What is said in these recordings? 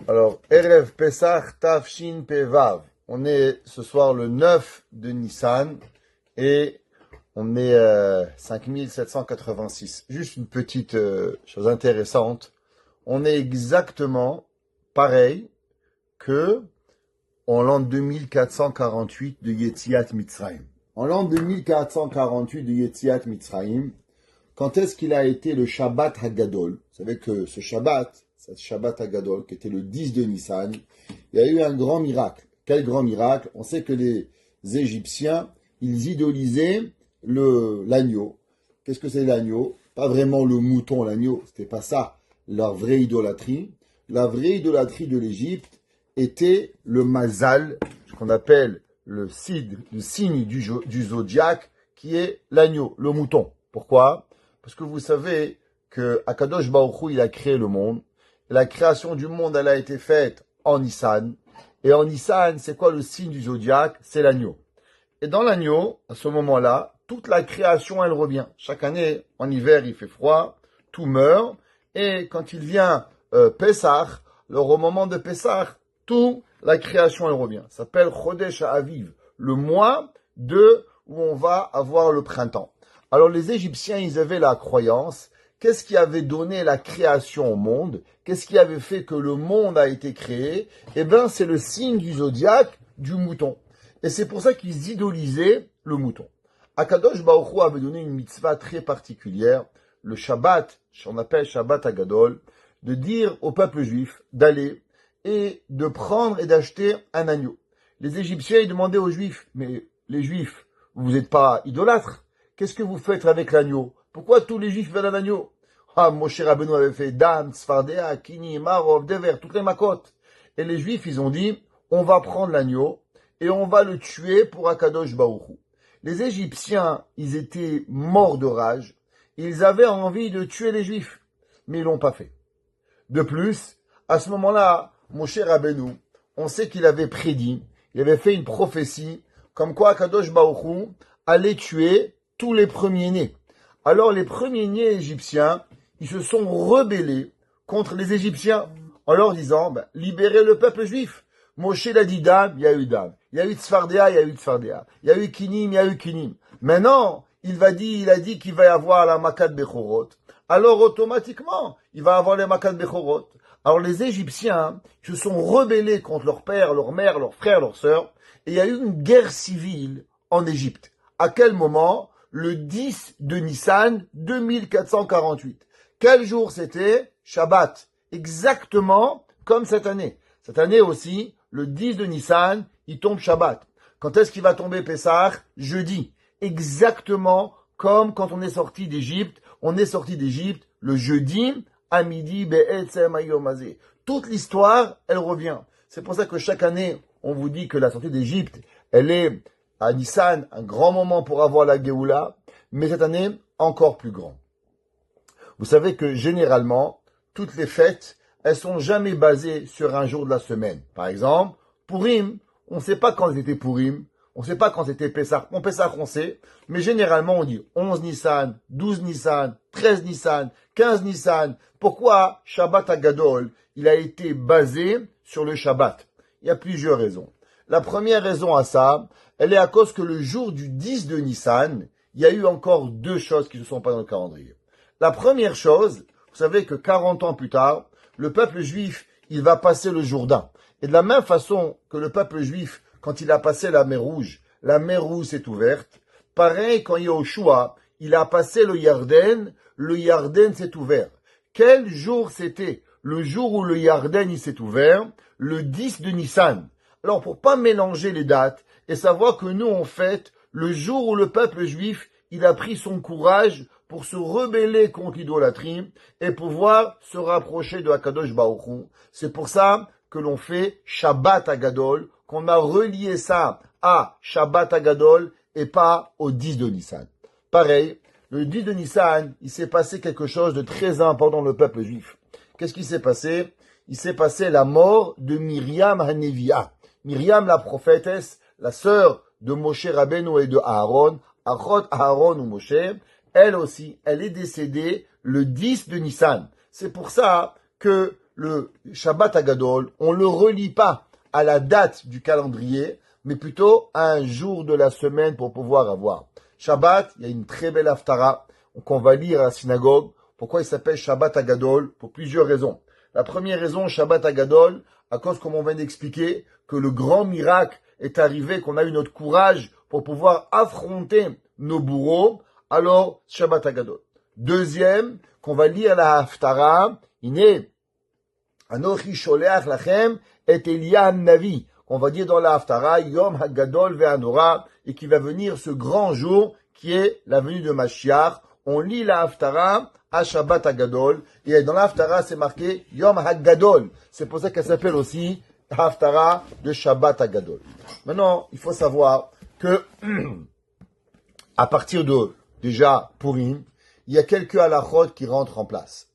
Alors, Erev Pesach Tafshin Pevav. On est ce soir le 9 de Nissan et on est 5786. Juste une petite chose intéressante. On est exactement pareil que en l'an 2448 de Yetziat Mitzrayim. En l'an 2448 de Yetziat Mitzrayim, quand est-ce qu'il a été le Shabbat Hagadol? Vous savez que ce Shabbat Hagadol, qui était le 10 de Nissan, il y a eu un grand miracle. Quel grand miracle? On sait que les Égyptiens, ils idolisaient l'agneau. Qu'est-ce que c'est l'agneau? Pas vraiment le mouton, l'agneau. C'était pas ça, leur vraie idolâtrie. La vraie idolâtrie de l'Égypte était le mazal, ce qu'on appelle le signe du zodiaque, qui est l'agneau, le mouton. Pourquoi? Parce que vous savez que Akadosh Baruch Hu, il a créé le monde. La création du monde, elle a été faite en Nissan. Et en Nissan, c'est quoi le signe du zodiaque? C'est l'agneau. Et dans l'agneau, à ce moment-là, toute la création, elle revient. Chaque année, en hiver, il fait froid, tout meurt. Et quand il vient Pessah, au moment de Pessah, toute la création, elle revient. Ça s'appelle Chodesh Aviv, le mois où on va avoir le printemps. Alors les Égyptiens, ils avaient la croyance, qu'est-ce qui avait donné la création au monde? Qu'est-ce qui avait fait que le monde a été créé? Eh bien, c'est le signe du zodiaque du mouton. Et c'est pour ça qu'ils idolisaient le mouton. Akadosh Baruch Hu avait donné une mitzvah très particulière, le Shabbat, qu'on appelle Shabbat Hagadol, de dire au peuple juif d'aller et de prendre et d'acheter un agneau. Les Égyptiens, ils demandaient aux Juifs, mais les Juifs, vous n'êtes pas idolâtres? Qu'est-ce que vous faites avec l'agneau? Pourquoi tous les Juifs veulent un agneau? Ah, Moshe Rabbeinu avait fait Dam, Sfardea, Kini, Marov, Dever, toutes les makotes. Et les Juifs, ils ont dit, on va prendre l'agneau et on va le tuer pour Akadosh Baruch Hu. Les Égyptiens, ils étaient morts de rage. Ils avaient envie de tuer les Juifs, mais ils l'ont pas fait. De plus, à ce moment-là, Moshe Rabbeinu, on sait qu'il avait prédit, il avait fait une prophétie, comme quoi Akadosh Baruch Hu allait tuer tous les premiers-nés. Alors les premiers-nés égyptiens, ils se sont rebellés contre les Égyptiens en leur disant, libérez le peuple juif. Moshe l'a dit Dam, il y a eu Dam. Il y a eu Tzfardea, il y a eu Tzfardea. Il y a eu Kinim, il y a eu Kinim. Maintenant, il a dit qu'il va y avoir la Makat Bechorot. Alors automatiquement, il va y avoir les Makat Bechorot. Alors les Égyptiens se sont rebellés contre leur père, leur mère, leurs frères, leurs sœurs. Et il y a eu une guerre civile en Égypte. À quel moment? Le 10 de Nissan 2448. Quel jour c'était? Shabbat. Exactement comme cette année. Cette année aussi, le 10 de Nissan, il tombe Shabbat. Quand est-ce qu'il va tomber Pessah? Jeudi. Exactement comme quand on est sorti d'Égypte. On est sorti d'Égypte le jeudi à midi. Toute l'histoire, elle revient. C'est pour ça que chaque année, on vous dit que la sortie d'Égypte, elle est à Nissan, un grand moment pour avoir la Géoula, mais cette année, encore plus grand. Vous savez que généralement, toutes les fêtes, elles sont jamais basées sur un jour de la semaine. Par exemple, Purim, on ne sait pas quand c'était Purim, on ne sait pas quand c'était Pessah. On Pessah, on sait, mais généralement, on dit 11 Nissan, 12 Nissan, 13 Nissan, 15 Nissan. Pourquoi Shabbat Hagadol, il a été basé sur le Shabbat? Il y a plusieurs raisons. La première raison à ça, elle est à cause que le jour du 10 de Nissan, il y a eu encore deux choses qui ne sont pas dans le calendrier. La première chose, vous savez que 40 ans plus tard, le peuple juif, il va passer le Jourdain. Et de la même façon que le peuple juif, quand il a passé la mer Rouge s'est ouverte. Pareil, quand Yahushua, il a passé le Yarden s'est ouvert. Quel jour c'était? Le jour où le Yarden, il s'est ouvert, le 10 de Nissan. Alors, pour pas mélanger les dates et savoir que nous, on fête le jour où le peuple juif, il a pris son courage pour se rebeller contre l'idolâtrie et pouvoir se rapprocher de Akadosh Baruch Hu. C'est pour ça que l'on fait Shabbat Hagadol, qu'on a relié ça à Shabbat Hagadol et pas au 10 de Nissan. Pareil, le 10 de Nissan, il s'est passé quelque chose de très important dans le peuple juif. Qu'est-ce qui s'est passé? Il s'est passé la mort de Myriam Hanevia. Myriam, la prophétesse, la sœur de Moshe Rabbeinu et de Aaron, Achot Aaron ou Moshe, elle aussi, elle est décédée le 10 de Nissan. C'est pour ça que le Shabbat Agadol, on ne le relie pas à la date du calendrier, mais plutôt à un jour de la semaine pour pouvoir avoir. Shabbat, il y a une très belle haftara qu'on va lire à la synagogue. Pourquoi il s'appelle Shabbat Agadol? Pour plusieurs raisons. La première raison, Shabbat Agadol, à cause, comme on vient d'expliquer, que le grand miracle est arrivé, qu'on a eu notre courage pour pouvoir affronter nos bourreaux, alors Shabbat Agadol. Deuxième, qu'on va lire la haftara, Iné, Anochi Sholeach Lachem et Elia Navi. On va dire dans la haftara, Yom Hagadol Ve'anora, et qui va venir ce grand jour qui est la venue de Mashiach. On lit la haftara à Shabbat Hagadol, et dans la haftara c'est marqué Yom Hagadol. C'est pour ça qu'elle s'appelle aussi haftara de Shabbat Hagadol. Maintenant, il faut savoir que à partir de déjà Purim, il y a quelques halachot qui rentrent en place.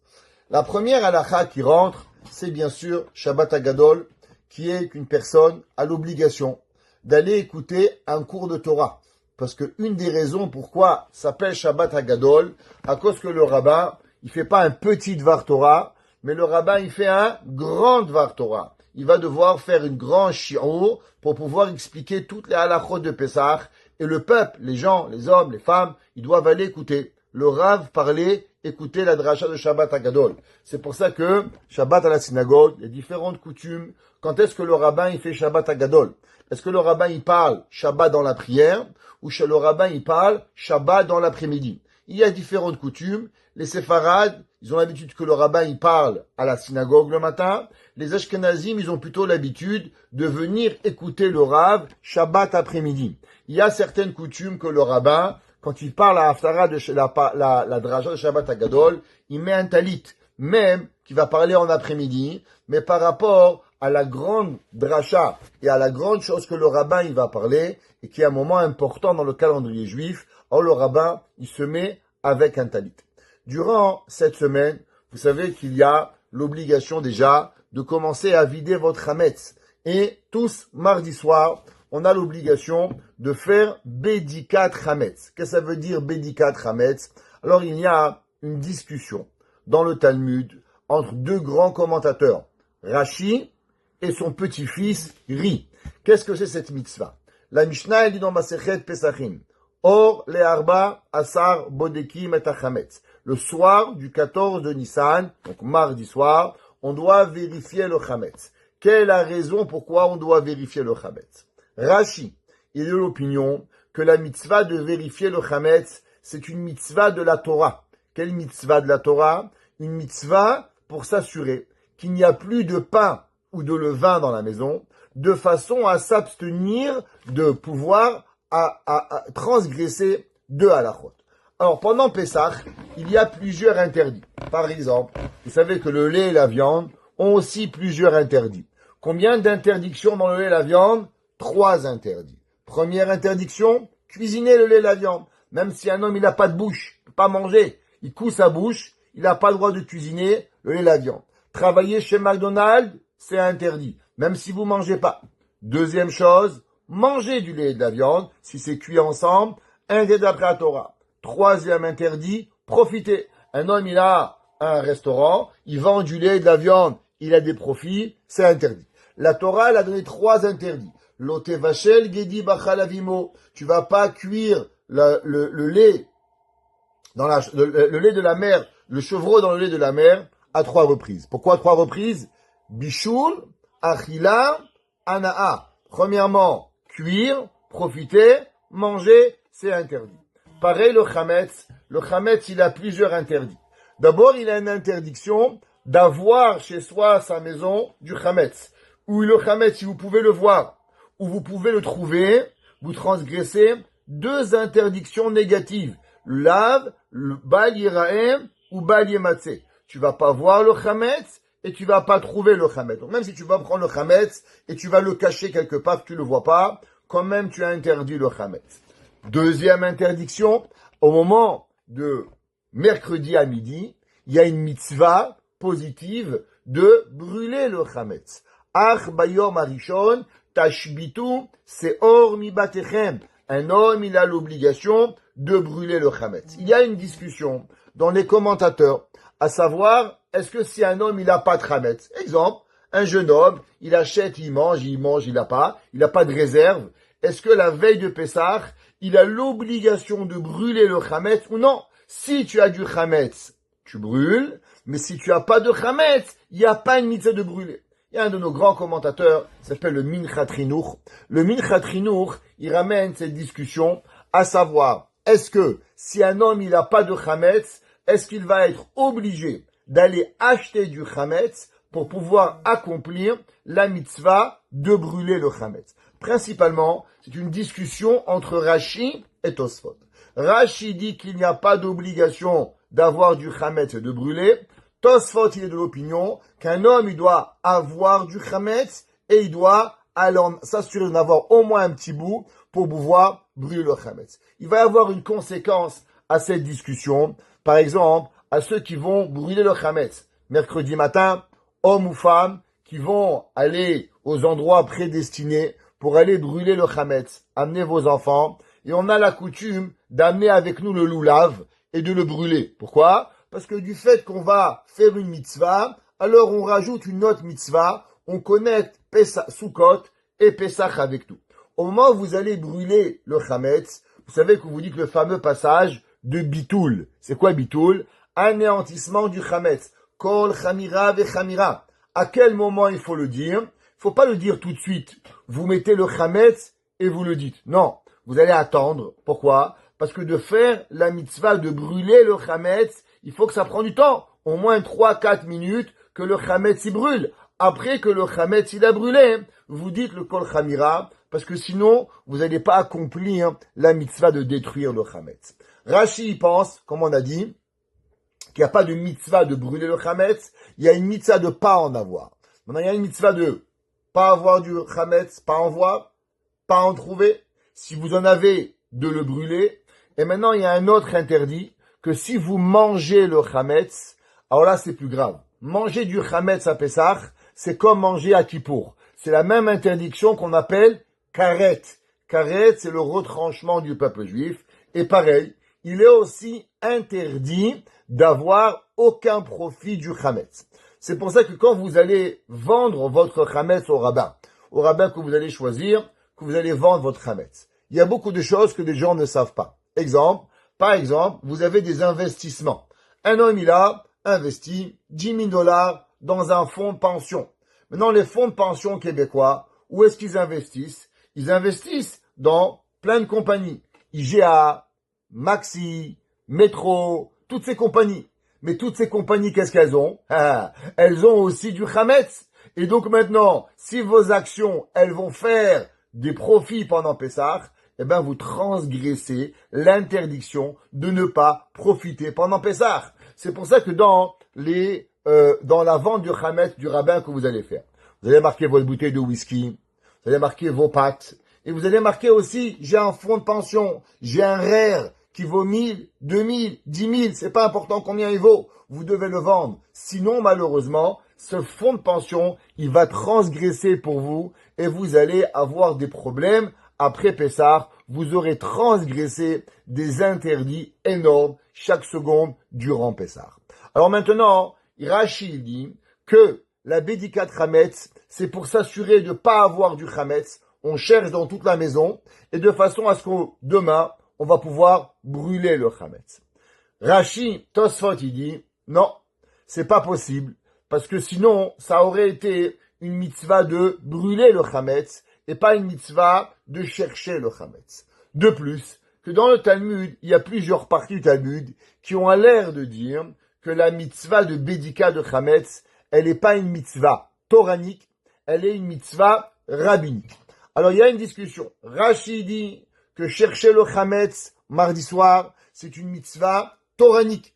La première halakha qui rentre, c'est bien sûr Shabbat Hagadol, qui est qu'une personne a l'obligation d'aller écouter un cours de Torah. Parce que une des raisons pourquoi ça s'appelle Shabbat Hagadol, à cause que le rabbin, il fait pas un petit Dvar Torah, mais le rabbin, il fait un grand Dvar Torah. Il va devoir faire une grande shiur pour pouvoir expliquer toutes les halachot de Pessah. Et le peuple, les gens, les hommes, les femmes, ils doivent aller écouter. Le Rav parler, écouter la dracha de Shabbat Hagadol. C'est pour ça que Shabbat à la synagogue, il y a différentes coutumes. Quand est-ce que le rabbin il fait Shabbat Hagadol? Est-ce que le rabbin il parle Shabbat dans la prière ou le rabbin il parle Shabbat dans l'après-midi? Il y a différentes coutumes. Les séfarades, ils ont l'habitude que le rabbin il parle à la synagogue le matin. Les ashkenazim, ils ont plutôt l'habitude de venir écouter le Rav Shabbat après-midi. Il y a certaines coutumes que le rabbin, quand il parle à Haftara de la dracha de Shabbat Hagadol, il met un talit, même qui va parler en après-midi, mais par rapport à la grande dracha et à la grande chose que le rabbin il va parler, et qui est un moment important dans le calendrier juif, alors le rabbin il se met avec un talit. Durant cette semaine, vous savez qu'il y a l'obligation déjà de commencer à vider votre hametz. Et tous, mardi soir, on a l'obligation de faire Bédikat Hametz. Qu'est-ce que ça veut dire Bédikat Hametz? Alors il y a une discussion dans le Talmud entre deux grands commentateurs, Rashi et son petit-fils Ri. Qu'est-ce que c'est cette mitzvah? La Mishnah elle dit dans Masechet Pesachim, Or le Arba Asar Bodekim et Hametz. Le soir du 14 de Nissan, donc mardi soir, on doit vérifier le Hametz. Quelle est la raison pourquoi on doit vérifier le Hametz? Rashi, il est de l'opinion que la mitzvah de vérifier le Hametz, c'est une mitzvah de la Torah. Quelle mitzvah de la Torah? Une mitzvah pour s'assurer qu'il n'y a plus de pain ou de levain dans la maison, de façon à s'abstenir de pouvoir à transgresser deux halachot. Alors, pendant Pessah, il y a plusieurs interdits. Par exemple, vous savez que le lait et la viande ont aussi plusieurs interdits. Combien d'interdictions dans le lait et la viande? 3 interdits. Première interdiction, cuisiner le lait et la viande. Même si un homme, il n'a pas de bouche, il ne peut pas manger, il coud sa bouche, il n'a pas le droit de cuisiner le lait et la viande. Travailler chez McDonald's, c'est interdit, même si vous ne mangez pas. Deuxième chose, manger du lait et de la viande, si c'est cuit ensemble, interdit d'après la Torah. Troisième interdit, profiter. Un homme, il a un restaurant, il vend du lait et de la viande, il a des profits, c'est interdit. La Torah, elle a donné 3 interdits. L'otevachel gedi bachalavimo. Tu vas pas cuire le lait dans le lait de la mer, le chevreau dans le lait de la mer à 3 reprises. Pourquoi 3 reprises? Bishul, achila, anaa. Premièrement, cuire, profiter, manger, c'est interdit. Pareil, le chametz, il a plusieurs interdits. D'abord, il a une interdiction d'avoir chez soi, à sa maison, du chametz. Ou le chametz, si vous pouvez le voir, ou vous pouvez le trouver, vous transgressez 2 interdictions négatives. Lav, le bal yiraem ou bal yematzeh. Tu vas pas voir le chametz et tu vas pas trouver le chametz. Donc même si tu vas prendre le chametz et tu vas le cacher quelque part que tu le vois pas, quand même tu as interdit le chametz. Deuxième interdiction, au moment de mercredi à midi, il y a une mitzvah positive de brûler le chametz. Ach bayom arishon tashbitu seor mibatechem. Un homme, il a l'obligation de brûler le chametz. Il y a une discussion dans les commentateurs, à savoir, est-ce que si un homme, il n'a pas de chametz, exemple, un jeune homme, il achète, il mange, il n'a pas de réserve, est-ce que la veille de Pessah, il a l'obligation de brûler le chametz ou non? Si tu as du chametz, tu brûles, mais si tu as pas de chametz, il n'y a pas une mitzvah de brûler. Il y a un de nos grands commentateurs, qui s'appelle le Minchat Chinuch. Le Minchat Chinuch, il ramène cette discussion, à savoir, est-ce que si un homme il n'a pas de chametz, est-ce qu'il va être obligé d'aller acheter du chametz pour pouvoir accomplir la mitzvah de brûler le chametz? Principalement, c'est une discussion entre Rashi et Tosfot. Rashi dit qu'il n'y a pas d'obligation d'avoir du chametz et de brûler. Tosfot, il est de l'opinion qu'un homme, il doit avoir du chametz et il doit alors s'assurer d'en avoir au moins un petit bout pour pouvoir brûler le chametz. Il va y avoir une conséquence à cette discussion. Par exemple, à ceux qui vont brûler le chametz mercredi matin, hommes ou femmes, qui vont aller aux endroits prédestinés pour aller brûler le chametz. Amenez vos enfants. Et on a la coutume d'amener avec nous le loulav et de le brûler. Pourquoi? Parce que du fait qu'on va faire une mitzvah, alors on rajoute une autre mitzvah, on connecte Sukkot et Pesach avec tout. Au moment où vous allez brûler le chametz, vous savez que vous dites le fameux passage de Bitoul. C'est quoi Bitoul? Anéantissement du chametz. Kol chamira ve chamira. À quel moment il faut le dire? Il faut pas le dire tout de suite. Vous mettez le chametz et vous le dites. Non, vous allez attendre. Pourquoi? Parce que de faire la mitzvah de brûler le chametz, il faut que ça prenne du temps. Au moins 3-4 minutes que le chametz y brûle. Après que le chametz il a brûlé, vous dites le kol chamira, parce que sinon, vous n'allez pas accomplir la mitzvah de détruire le chametz. Rashi pense, comme on a dit, qu'il n'y a pas de mitzvah de brûler le chametz, il y a une mitzvah de pas en avoir. Maintenant, il y a une mitzvah de pas avoir du chametz, pas en voir, pas en trouver. Si vous en avez, de le brûler. Et maintenant, il y a un autre interdit, que si vous mangez le chametz, alors là, c'est plus grave. Manger du chametz à Pessah, c'est comme manger à Kippour. C'est la même interdiction qu'on appelle karet. Karet, c'est le retranchement du peuple juif. Et pareil, il est aussi interdit d'avoir aucun profit du chametz. C'est pour ça que quand vous allez vendre votre chametz au rabbin que vous allez choisir, que vous allez vendre votre chametz, il y a beaucoup de choses que les gens ne savent pas. Par exemple, vous avez des investissements. Un homme, il a investi 10 000 dollars dans un fonds de pension. Maintenant, les fonds de pension québécois, où est-ce qu'ils investissent? Ils investissent dans plein de compagnies. IGA, Maxi, Metro, toutes ces compagnies. Mais toutes ces compagnies, qu'est-ce qu'elles ont? Elles ont aussi du chametz. Et donc maintenant, si vos actions, elles vont faire des profits pendant Pessah, eh ben vous transgressez l'interdiction de ne pas profiter pendant Pessah. C'est pour ça que dans la vente du chametz du rabbin que vous allez faire, vous allez marquer votre bouteille de whisky, vous allez marquer vos pâtes, et vous allez marquer aussi, j'ai un fonds de pension, j'ai un REER qui vaut 1000, 2000, 10 000, c'est pas important combien il vaut, vous devez le vendre. Sinon, malheureusement, ce fonds de pension, il va transgresser pour vous et vous allez avoir des problèmes. Après Pessah, vous aurez transgressé des interdits énormes chaque seconde durant Pessah. Alors maintenant, Rashi dit que la Bédikat Chametz, c'est pour s'assurer de ne pas avoir du Chametz. On cherche dans toute la maison et de façon à ce que demain, on va pouvoir brûler le Chametz. Rashi, Tosfot, il dit, non, c'est pas possible, parce que sinon, ça aurait été une mitzvah de brûler le Chametz et pas une mitzvah de chercher le Chametz. De plus, que dans le Talmud, il y a plusieurs parties du Talmud qui ont l'air de dire que la mitzvah de Bédika de Chametz, elle n'est pas une mitzvah toranique, elle est une mitzvah rabbinique. Alors il y a une discussion. Rashi dit que chercher le Chametz mardi soir, c'est une mitzvah toranique.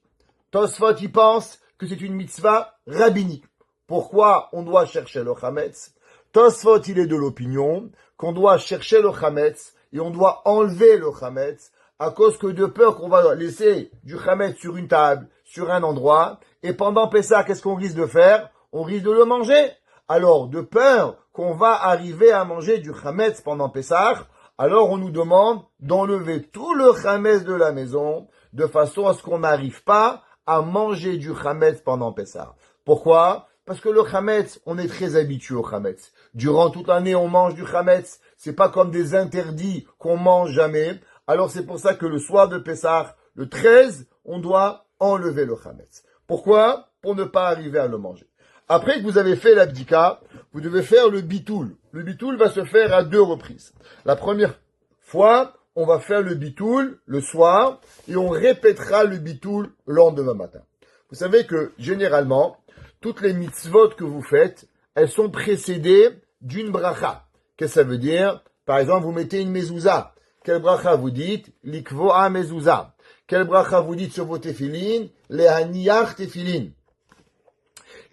Tosfot y pense que c'est une mitzvah rabbinique. Pourquoi on doit chercher le Chametz? Tosfot, il est de l'opinion qu'on doit chercher le Chametz et on doit enlever le Chametz à cause que de peur qu'on va laisser du Chametz sur une table, sur un endroit, et pendant Pessah, qu'est-ce qu'on risque de faire? On risque de le manger. Alors, de peur qu'on va arriver à manger du Chametz pendant Pessah, alors on nous demande d'enlever tout le Chametz de la maison, de façon à ce qu'on n'arrive pas à manger du chametz pendant Pessah. Pourquoi? Parce que le chametz, on est très habitué au chametz. Durant toute l'année, on mange du chametz. C'est pas comme des interdits qu'on mange jamais. Alors c'est pour ça que le soir de Pessah, le 13, on doit enlever le chametz. Pourquoi? Pour ne pas arriver à le manger. Après que vous avez fait l'abdika, vous devez faire le bitoul. Le bitoul va se faire à 2 reprises. La première fois, on va faire le bitoul le soir et on répétera le bitoul le lendemain matin. Vous savez que généralement, toutes les mitzvot que vous faites, elles sont précédées d'une bracha. Qu'est-ce que ça veut dire? Par exemple, vous mettez une mezouza. Quelle bracha vous dites? Likvoa mezouza. Quelle bracha vous dites sur vos téfilines? Lehaniyach téfilin.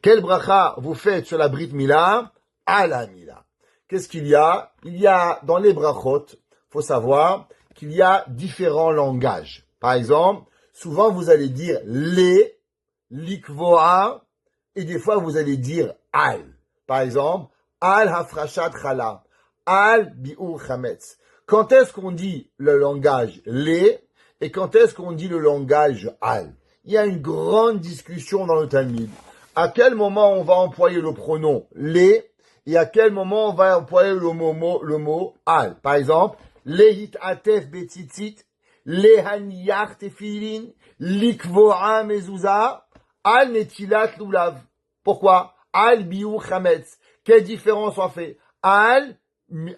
Quelle bracha vous faites sur la brit mila? Ala mila. Qu'est-ce qu'il y a? Il y a dans les brachot, faut savoir qu'il y a différents langages. Par exemple, souvent vous allez dire les, likvoa, et des fois vous allez dire al. Par exemple, al hafrashat chala, al bi'ur chametz. Quand est-ce qu'on dit le langage les et quand est-ce qu'on dit le langage al? Il y a une grande discussion dans le Talmud. À quel moment on va employer le pronom les et à quel moment on va employer le mot al? Par exemple, lehit atef betzitzit, lehaniyach tefilin, likvoa mezouza, al netilat lulav. Pourquoi? Al biou chametz. Quelle différence on fait? Al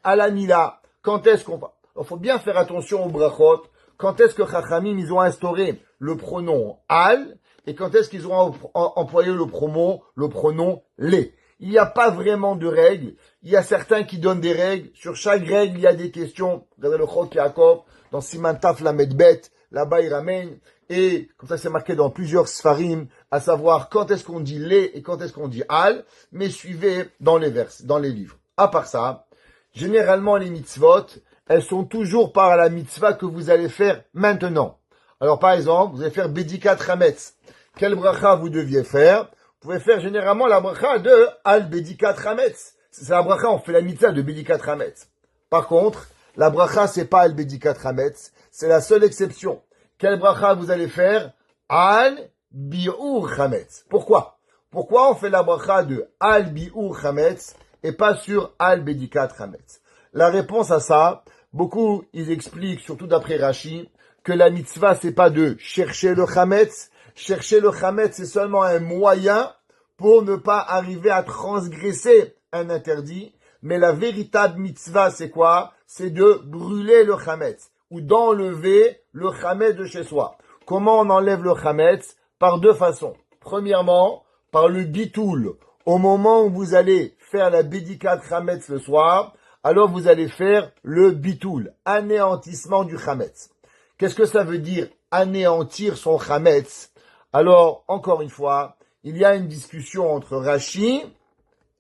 la mila. Quand est-ce qu'on va? Il faut bien faire attention aux brachot. Quand est-ce que Chachamim, ils ont instauré le pronom al et quand est-ce qu'ils ont employé le pronom les? Il n'y a pas vraiment de règles. Il y a certains qui donnent des règles. Sur chaque règle, il y a des questions. Regardez le Chok Yaakov, dans Siman Taf Lamed Bet, là-bas il ramène. Et comme ça c'est marqué dans plusieurs sfarim, à savoir quand est-ce qu'on dit les et quand est-ce qu'on dit al, mais suivez dans les versets, dans les livres. À part ça, généralement les mitzvot, elles sont toujours par la mitzvah que vous allez faire maintenant. Alors par exemple, vous allez faire Bedikat Chametz. Quelle bracha vous deviez faire? Vous pouvez faire généralement la bracha de Al Bedikat Chametz. C'est la bracha, on fait la mitzvah de Bedikat Chametz. Par contre, la bracha c'est pas Al Bedikat Chametz, c'est la seule exception. Quelle bracha vous allez faire? Al Bi'ur Chametz. Pourquoi? Pourquoi on fait la bracha de Al Bi'ur Chametz et pas sur Al Bedikat Chametz? La réponse à ça, beaucoup ils expliquent, surtout d'après Rashi, que la mitzvah c'est pas de chercher le Chametz. Chercher le Chametz c'est seulement un moyen pour ne pas arriver à transgresser un interdit. Mais la véritable mitzvah c'est quoi? C'est de brûler le Chametz ou d'enlever le Chametz de chez soi. Comment on enlève le Chametz? Par 2 façons. Premièrement, par le bitoul. Au moment où vous allez faire la bédikat Chametz le soir, alors vous allez faire le bitoul, anéantissement du Chametz. Qu'est-ce que ça veut dire anéantir son Chametz? Alors, encore une fois, il y a une discussion entre Rashi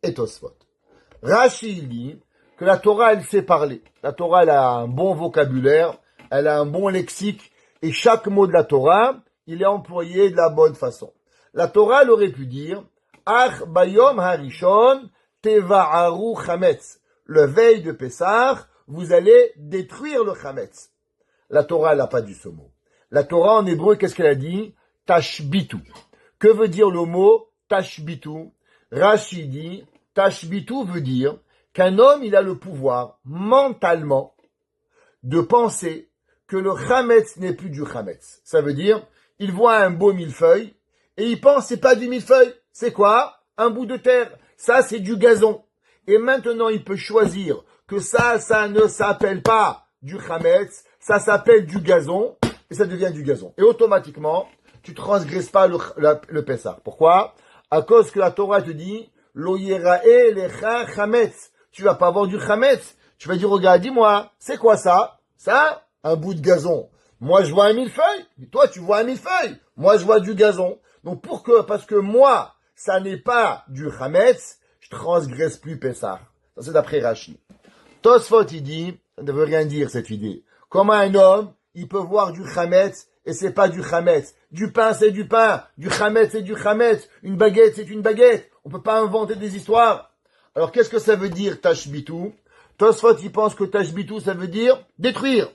et Tosfot. Rashi dit que la Torah, elle sait parler. La Torah, elle a un bon vocabulaire, elle a un bon lexique, et chaque mot de la Torah, il est employé de la bonne façon. La Torah, elle aurait pu dire, Ach bayom harishon teva'aru chametz. Le veille de Pessah, vous allez détruire le chametz. La Torah, elle n'a pas dit ce mot. La Torah, en hébreu, qu'est-ce qu'elle a dit? Tashbitu. Que veut dire le mot tashbitu? Rashi dit, tashbitu veut dire qu'un homme, il a le pouvoir, mentalement, de penser que le chametz n'est plus du chametz. Ça veut dire, il voit un beau millefeuille, et il pense, c'est pas du millefeuille. C'est quoi? Un bout de terre. Ça, c'est du gazon. Et maintenant, il peut choisir que ça ne s'appelle pas du chametz, ça s'appelle du gazon, et ça devient du gazon. Et automatiquement, tu transgresses pas le Pessah. Pourquoi? À cause que la Torah te dit, lo yerae lecha chametz. Tu vas pas avoir du chametz. Tu vas dire, regarde, dis-moi, c'est quoi ça? Ça, un bout de gazon. Moi, je vois un millefeuille. Toi, tu vois un millefeuille. Moi, je vois du gazon. Donc, parce que moi, ça n'est pas du chametz, je transgresse plus Pessah. Ça, c'est d'après Rashi. Tosfot, il dit, ça ne veut rien dire, cette idée. Comment un homme, il peut voir du chametz, et c'est pas du chametz. Du pain, c'est du pain. Du chametz, c'est du chametz. Une baguette, c'est une baguette. On peut pas inventer des histoires. Alors, qu'est-ce que ça veut dire, tashbitu? Tosfot, il pense que tashbitu, ça veut dire détruire.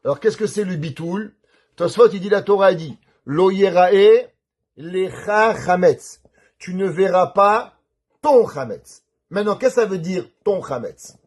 Alors, qu'est-ce que c'est le bitoul? Tosfot, il dit, la Torah dit, lo yerae lecha chametz. Tu ne verras pas ton chametz. Maintenant, qu'est-ce que ça veut dire ton chametz?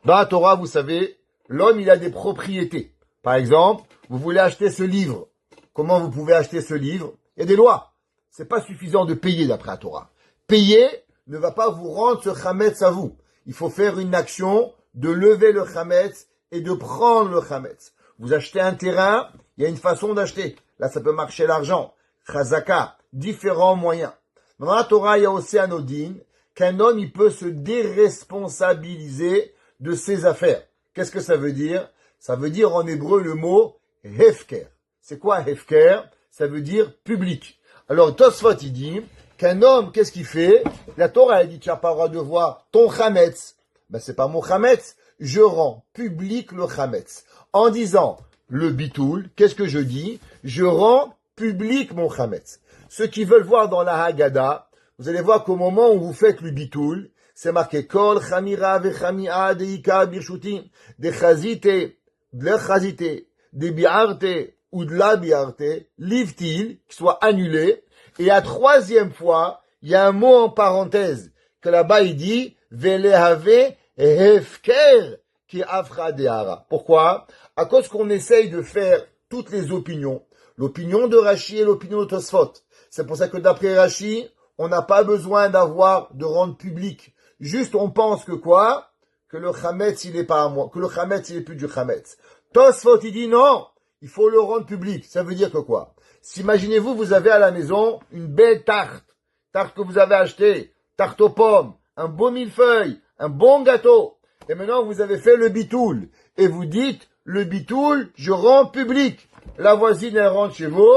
Dans la Torah, vous savez, l'homme, il a des propriétés. Par exemple, vous voulez acheter ce livre. Comment vous pouvez acheter ce livre? Il y a des lois. C'est pas suffisant de payer d'après la Torah. Payer ne va pas vous rendre ce chametz à vous. Il faut faire une action de lever le chametz et de prendre le chametz. Vous achetez un terrain, il y a une façon d'acheter. Là, ça peut marcher l'argent. Chazaka, différents moyens. Dans la Torah, il y a aussi un odin, qu'un homme, il peut se déresponsabiliser de ses affaires. Qu'est-ce que ça veut dire? Ça veut dire en hébreu le mot hefker. C'est quoi hefker? Ça veut dire public. Alors Tosfot il dit qu'un homme, qu'est-ce qu'il fait? La Torah elle dit tu n'as pas le droit de voir ton chametz. Ben c'est pas mon chametz. Je rends public le chametz. En disant le bitoul, qu'est-ce que je dis? Je rends public mon chametz. Ceux qui veulent voir dans la Haggadah, vous allez voir qu'au moment où vous faites le bitoul, c'est marqué Kol Chamira vechamia deika birshutim de chazite, de chazite, de biarte ou de la biarte, livtil, qui soit annulé. Et la troisième fois, il y a un mot en parenthèse que là-bas il dit velehave hefker qui afra dehara. Pourquoi? À cause qu'on essaye de faire toutes les opinions, l'opinion de Rashi et l'opinion de Tosfot. C'est pour ça que d'après Rashi, on n'a pas besoin de rendre public. Juste, on pense que quoi? Que le chametz, il est pas à moi. Que le chametz, il est plus du chametz. Tosfot, il dit non. Il faut le rendre public. Ça veut dire que quoi? Imaginez-vous, vous avez à la maison une belle tarte. Tarte que vous avez achetée. Tarte aux pommes. Un beau millefeuille. Un bon gâteau. Et maintenant, vous avez fait le bitoul. Et vous dites, le bitoul, je rends public. La voisine, elle rentre chez vous.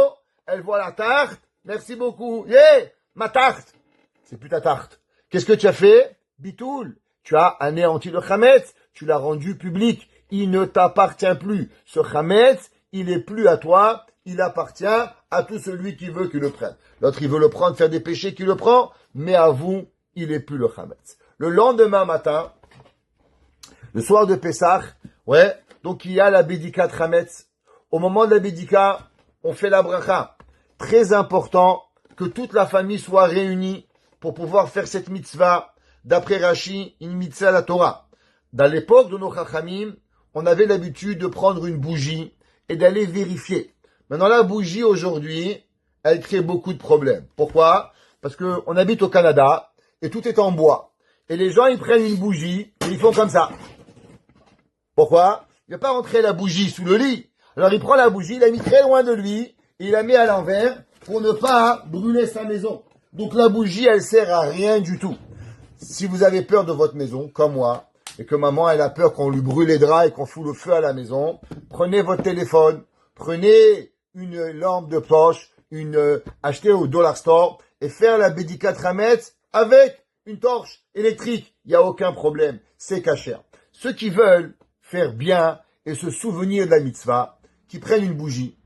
Elle voit la tarte. Merci beaucoup. Yeah! Ma tarte. C'est plus ta tarte. Qu'est-ce que tu as fait? Bitoul. Tu as anéanti le chametz. Tu l'as rendu public. Il ne t'appartient plus. Ce chametz, il est plus à toi. Il appartient à tout celui qui veut qu'il le prenne. L'autre, il veut le prendre, faire des péchés, qu'il le prend. Mais à vous, il est plus le chametz. Le lendemain matin, le soir de Pessah, ouais, donc il y a la bédika de chametz. Au moment de la bédika, on fait la bracha. Très important que toute la famille soit réunie pour pouvoir faire cette mitzvah. D'après Rashi, une mitzvah à la Torah. Dans l'époque de nos chachamim, on avait l'habitude de prendre une bougie et d'aller vérifier. Maintenant, la bougie, aujourd'hui, elle crée beaucoup de problèmes. Pourquoi? Parce que on habite au Canada et tout est en bois. Et les gens, ils prennent une bougie et ils font comme ça. Pourquoi? Il ne va pas rentrer la bougie sous le lit. Alors, il prend la bougie, il l'a mis très loin de lui et il la met à l'envers pour ne pas brûler sa maison. Donc, la bougie, elle sert à rien du tout. Si vous avez peur de votre maison, comme moi, et que maman, elle a peur qu'on lui brûle les draps et qu'on fout le feu à la maison, prenez votre téléphone, prenez une lampe de poche, achetez au Dollar Store et faire la bédika chametz avec une torche électrique. Il n'y a aucun problème. C'est kasher. Ceux qui veulent faire bien et se souvenir de la mitzvah, qui prennent une bougie,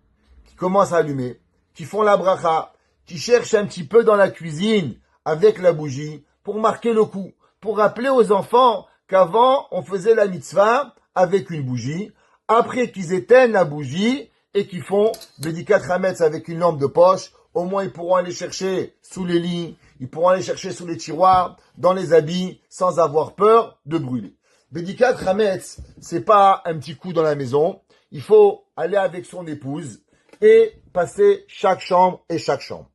qui commencent à allumer, qui font la bracha, qui cherchent un petit peu dans la cuisine avec la bougie pour marquer le coup, pour rappeler aux enfants qu'avant, on faisait la mitzvah avec une bougie, après qu'ils éteignent la bougie et qu'ils font bédika chametz avec une lampe de poche, au moins ils pourront aller chercher sous les lits, ils pourront aller chercher sous les tiroirs, dans les habits, sans avoir peur de brûler. Bédika chametz, c'est pas un petit coup dans la maison, il faut aller avec son épouse et passer chaque chambre et chaque chambre.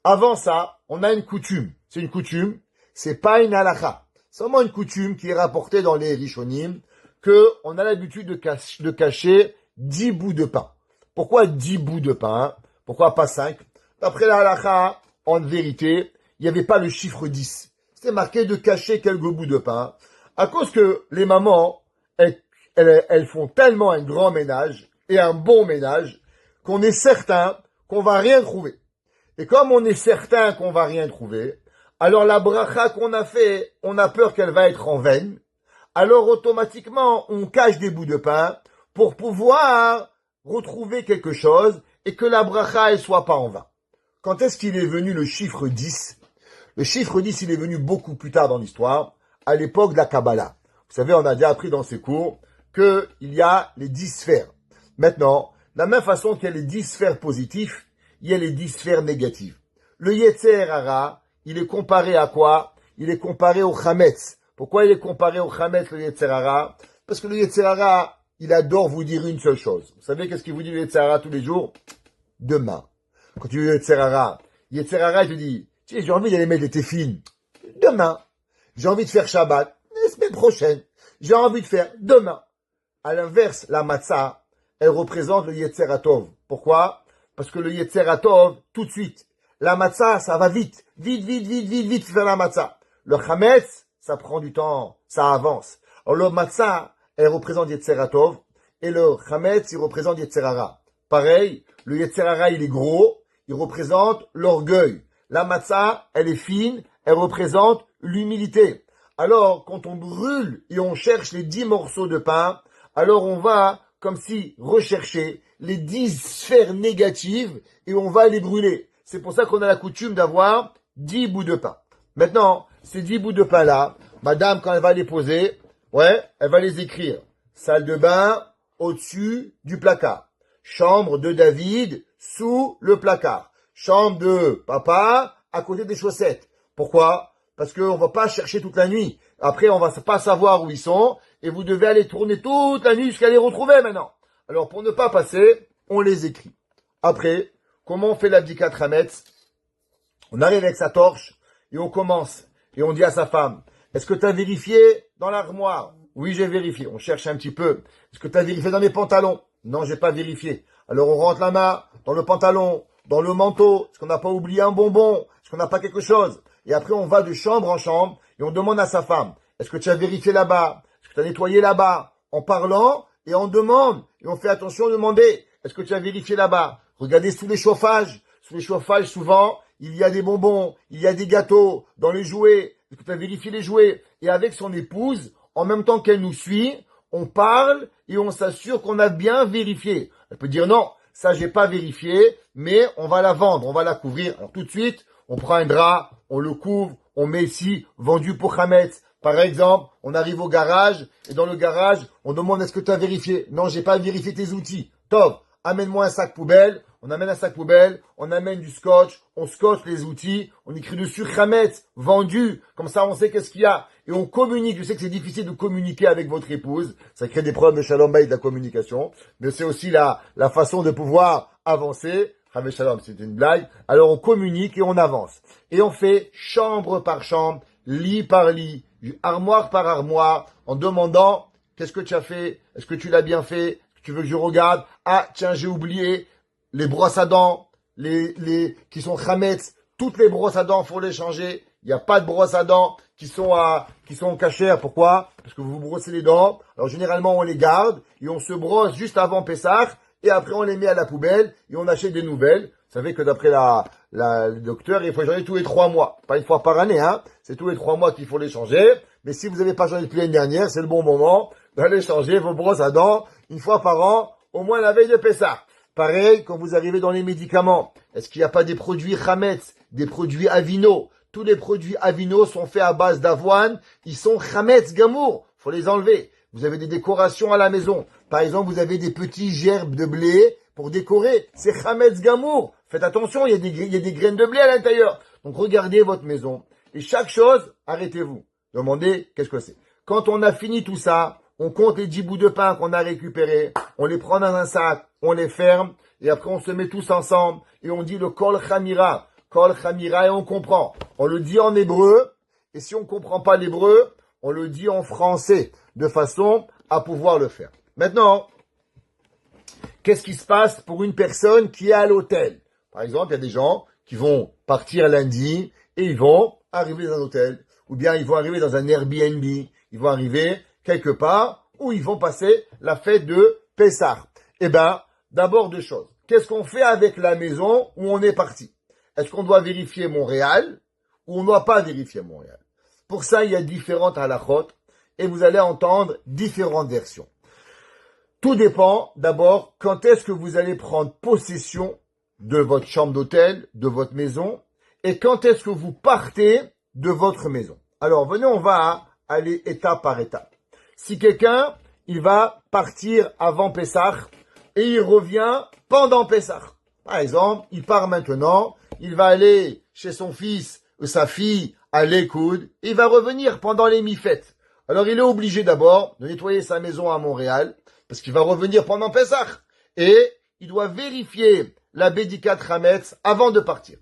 Avant ça, on a une coutume. C'est une coutume, c'est pas une halakha. C'est vraiment une coutume qui est rapportée dans les Rishonim, que on a l'habitude de cacher 10 bouts de pain. Pourquoi 10 bouts de pain? Pourquoi pas 5? D'après la halakha, en vérité, il n'y avait pas le chiffre 10. C'était marqué de cacher quelques bouts de pain, à cause que les mamans, elles font tellement un grand ménage, et un bon ménage, qu'on est certain qu'on va rien trouver. Et comme on est certain qu'on va rien trouver, alors la bracha qu'on a fait, on a peur qu'elle va être en vaine. Alors automatiquement, on cache des bouts de pain pour pouvoir retrouver quelque chose et que la bracha elle soit pas en vain. Quand est-ce qu'il est venu le chiffre 10? Le chiffre 10, il est venu beaucoup plus tard dans l'histoire, à l'époque de la Kabbalah. Vous savez, on a déjà appris dans ces cours qu'il y a les 10 sphères. Maintenant, de la même façon qu'il y a les 10 sphères positives, il y a les 10 sphères négatives. Le Yetzer Hara, il est comparé à quoi? Il est comparé au Chametz. Pourquoi il est comparé au Chametz, le Yetzer Hara? Parce que le Yetzer Hara, il adore vous dire une seule chose. Vous savez qu'est-ce qu'il vous dit le Yetzer Hara tous les jours? Demain. Quand tu dis Yetzer Hara, il te dit, tiens, j'ai envie d'aller mettre des téfines. Demain. J'ai envie de faire Shabbat. La semaine prochaine. J'ai envie de faire demain. À l'inverse, la matzah, elle représente le Yetzer Hatov. Pourquoi? Parce que le Yetzer Hatov, tout de suite. La matzah, ça va vite. Vite faire la matzah. Le Chametz, ça prend du temps. Ça avance. Alors le matzah, elle représente Yetzer Hatov. Et le Chametz, il représente Yetzer Hara. Pareil, le Yetzer Hara, il est gros. Il représente l'orgueil. La matzah, elle est fine. Elle représente l'humilité. Alors, quand on brûle et on cherche les 10 morceaux de pain, alors on va, comme si, rechercher les 10 sphères négatives et on va les brûler. C'est pour ça qu'on a la coutume d'avoir 10 bouts de pain. Maintenant, ces 10 bouts de pain-là, madame, quand elle va les poser, elle va les écrire. Salle de bain, au-dessus du placard. Chambre de David, sous le placard. Chambre de papa, à côté des chaussettes. Pourquoi? Parce qu'on va pas chercher toute la nuit. Après, on va pas savoir où ils sont. Et vous devez aller tourner toute la nuit jusqu'à les retrouver maintenant. Alors, pour ne pas passer, on les écrit. Après, comment on fait l'abdikat Hametz? On arrive avec sa torche et on commence. Et on dit à sa femme, est-ce que tu as vérifié dans l'armoire? Oui, j'ai vérifié. On cherche un petit peu. Est-ce que tu as vérifié dans mes pantalons? Non, j'ai pas vérifié. Alors, on rentre la main dans le pantalon, dans le manteau. Est-ce qu'on n'a pas oublié un bonbon? Est-ce qu'on n'a pas quelque chose? Et après, on va de chambre en chambre et on demande à sa femme, est-ce que tu as vérifié là-bas? Est-ce que tu as nettoyé là-bas? En parlant et on demande. Et on fait attention à demander, est-ce que tu as vérifié là-bas? Regardez sous les chauffages. Sous les chauffages, souvent, il y a des bonbons, il y a des gâteaux, dans les jouets. Est-ce que tu as vérifié les jouets? Et avec son épouse, en même temps qu'elle nous suit, on parle et on s'assure qu'on a bien vérifié. Elle peut dire non, ça j'ai pas vérifié, mais on va la vendre, on va la couvrir. Alors tout de suite, on prend un drap, on le couvre, on met ici, vendu pour Hametz. Par exemple, on arrive au garage, et dans le garage, on demande est-ce que tu as vérifié? Non, j'ai pas vérifié tes outils. Top, amène-moi un sac poubelle. On amène un sac poubelle, on amène du scotch, on scotche les outils, on écrit dessus Hametz, vendu. Comme ça, on sait qu'est-ce qu'il y a. Et on communique. Je sais que c'est difficile de communiquer avec votre épouse. Ça crée des problèmes de shalom bayit de la communication. Mais c'est aussi la façon de pouvoir avancer. Hametz shalom, c'est une blague. Alors on communique et on avance. Et on fait chambre par chambre, lit par lit, armoire par armoire, en demandant qu'est-ce que tu as fait? Est-ce que tu l'as bien fait? Tu veux que je regarde? Ah, tiens, j'ai oublié. Les brosses à dents, qui sont Hametz, toutes les brosses à dents, faut les changer. Il n'y a pas de brosses à dents qui sont cachères. Pourquoi? Parce que vous vous brossez les dents. Alors, généralement, on les garde et on se brosse juste avant Pessah et après, on les met à la poubelle et on achète des nouvelles. Vous savez que d'après le docteur, il faut les changer tous les 3 mois. Pas une fois par année, hein. C'est tous les 3 mois qu'il faut les changer. Mais si vous n'avez pas changé depuis l'année dernière, c'est le bon moment d'aller changer vos brosses à dents une fois par an, au moins la veille de Pessah. Pareil, quand vous arrivez dans les médicaments, est-ce qu'il n'y a pas des produits Hametz, des produits Avino? Tous les produits Avino sont faits à base d'avoine, ils sont Hametz Gamour, faut les enlever. Vous avez des décorations à la maison. Par exemple, vous avez des petits gerbes de blé pour décorer, c'est Hametz Gamour. Faites attention, il y a des graines de blé à l'intérieur. Donc regardez votre maison. Et chaque chose, arrêtez-vous. Demandez qu'est-ce que c'est. Quand on a fini tout ça, on compte les 10 bouts de pain qu'on a récupérés, on les prend dans un sac, on les ferme, et après on se met tous ensemble, et on dit le Kol Chamira, et on comprend. On le dit en hébreu, et si on comprend pas l'hébreu, on le dit en français, de façon à pouvoir le faire. Maintenant, qu'est-ce qui se passe pour une personne qui est à l'hôtel? Par exemple, il y a des gens qui vont partir lundi, et ils vont arriver dans un hôtel, ou bien ils vont arriver dans un Airbnb, ils vont arriver quelque part où ils vont passer la fête de Pessah. Eh ben, d'abord 2 choses. Qu'est-ce qu'on fait avec la maison où on est parti? Est-ce qu'on doit vérifier Montréal ou on ne doit pas vérifier Montréal? Pour ça, il y a différentes halakhot et vous allez entendre différentes versions. Tout dépend d'abord quand est-ce que vous allez prendre possession de votre chambre d'hôtel, de votre maison, et quand est-ce que vous partez de votre maison. Alors, venez, on va aller étape par étape. Si quelqu'un, il va partir avant Pessah et il revient pendant Pessah. Par exemple, il part maintenant, il va aller chez son fils ou sa fille à l'écoute, et il va revenir pendant les mi-fêtes. Alors il est obligé d'abord de nettoyer sa maison à Montréal, parce qu'il va revenir pendant Pessah. Et il doit vérifier la Bédikat Hametz avant de partir.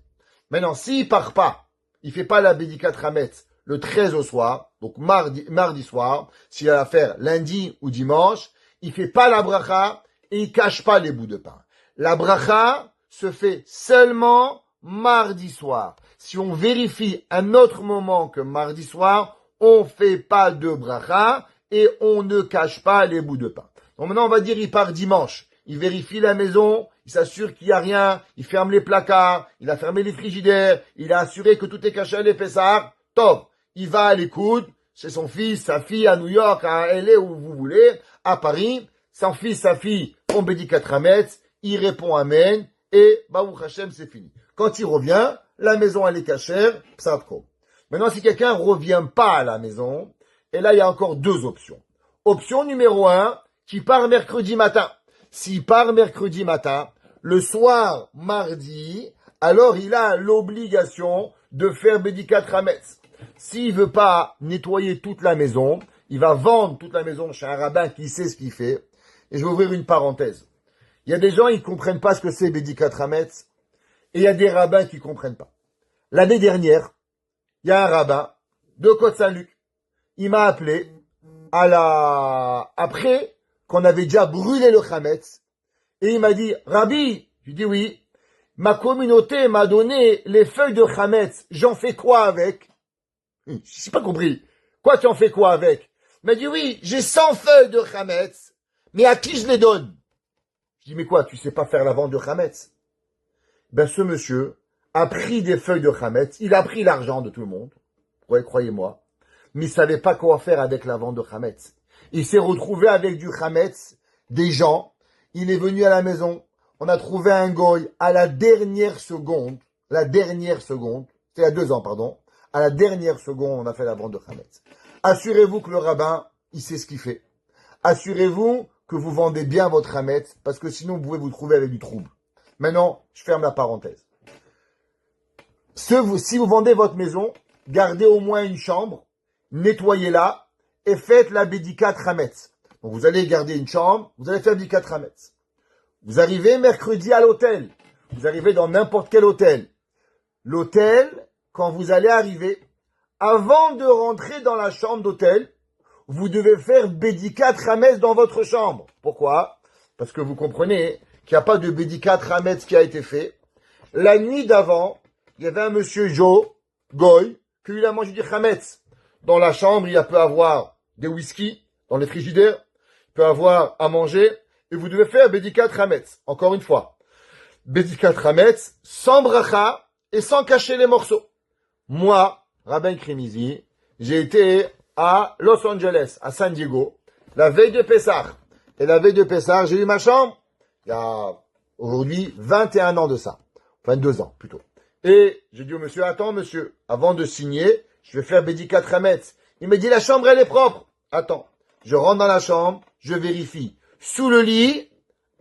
Maintenant, s'il part pas, il fait pas la Bédikat Hametz le 13 au soir, donc mardi soir, s'il va la faire lundi ou dimanche, il fait pas la bracha et il cache pas les bouts de pain. La bracha se fait seulement mardi soir. Si on vérifie un autre moment que mardi soir, on fait pas de bracha et on ne cache pas les bouts de pain. Donc maintenant, on va dire il part dimanche. Il vérifie la maison, il s'assure qu'il n'y a rien, il ferme les placards, il a fermé les frigidaires, il a assuré que tout est caché à l'Épessard. Top. Il va à l'écoute, chez son fils, sa fille, à New York, à LA, où vous voulez, à Paris. Son fils, sa fille, font Bédikat Hametz, il répond Amen, et Baruch Hashem, c'est fini. Quand il revient, la maison, elle est cachère, psatko. Maintenant, si quelqu'un revient pas à la maison, et là, il y a encore deux options. Option numéro 1, qui part mercredi matin. S'il part mercredi matin, le soir, mardi, alors il a l'obligation de faire Bédikat Hametz. S'il veut pas nettoyer toute la maison, il va vendre toute la maison chez un rabbin qui sait ce qu'il fait. Et je vais ouvrir une parenthèse. Il y a des gens, ils comprennent pas ce que c'est Bédikat Hametz. Et il y a des rabbins qui comprennent pas. L'année dernière, il y a un rabbin de Côte-Saint-Luc. Il m'a appelé après qu'on avait déjà brûlé le Hametz. Et il m'a dit, Rabbi, je lui dis oui, ma communauté m'a donné les feuilles de Hametz. J'en fais quoi avec? Je n'ai pas compris. Quoi, tu en fais quoi avec? Il m'a dit oui, j'ai 100 feuilles de Hametz, mais à qui je les donne? Je dis, mais quoi, tu sais pas faire la vente de Hametz? Ben, ce monsieur a pris des feuilles de Hametz, il a pris l'argent de tout le monde. Ouais, croyez-moi. Mais il savait pas quoi faire avec la vente de Hametz. Il s'est retrouvé avec du Hametz, des gens. Il est venu à la maison. On a trouvé un goy à la dernière seconde. C'était il y a 2 ans, pardon. À la dernière seconde, on a fait la vente de Hametz. Assurez-vous que le rabbin, il sait ce qu'il fait. Assurez-vous que vous vendez bien votre Hametz, parce que sinon, vous pouvez vous trouver avec du trouble. Maintenant, je ferme la parenthèse. Si vous vendez votre maison, gardez au moins une chambre, nettoyez-la, et faites la Bédikat Hametz. Donc, vous allez garder une chambre, vous allez faire Bédikat Hametz. Vous arrivez mercredi à l'hôtel. Vous arrivez dans n'importe quel hôtel. L'hôtel, quand vous allez arriver, avant de rentrer dans la chambre d'hôtel, vous devez faire Bédikat Hametz dans votre chambre. Pourquoi? Parce que vous comprenez qu'il n'y a pas de Bédikat Hametz qui a été fait. La nuit d'avant, il y avait un monsieur Goy, qui lui a mangé du Hametz. Dans la chambre, il peut avoir des whisky, dans les frigidaires, il peut avoir à manger, et vous devez faire Bédikat Hametz. Encore une fois, Bédikat Hametz, sans bracha et sans cacher les morceaux. Moi, Rabbin Krimizi, j'ai été à Los Angeles, à San Diego, la veille de Pessah. Et la veille de Pessah, j'ai eu ma chambre, il y a aujourd'hui 21 ans de ça. 22 ans, plutôt. Et j'ai dit au monsieur, attends monsieur, avant de signer, je vais faire Bédikat Hametz. Il m'a dit, la chambre, elle est propre. Attends, je rentre dans la chambre, je vérifie. Sous le lit,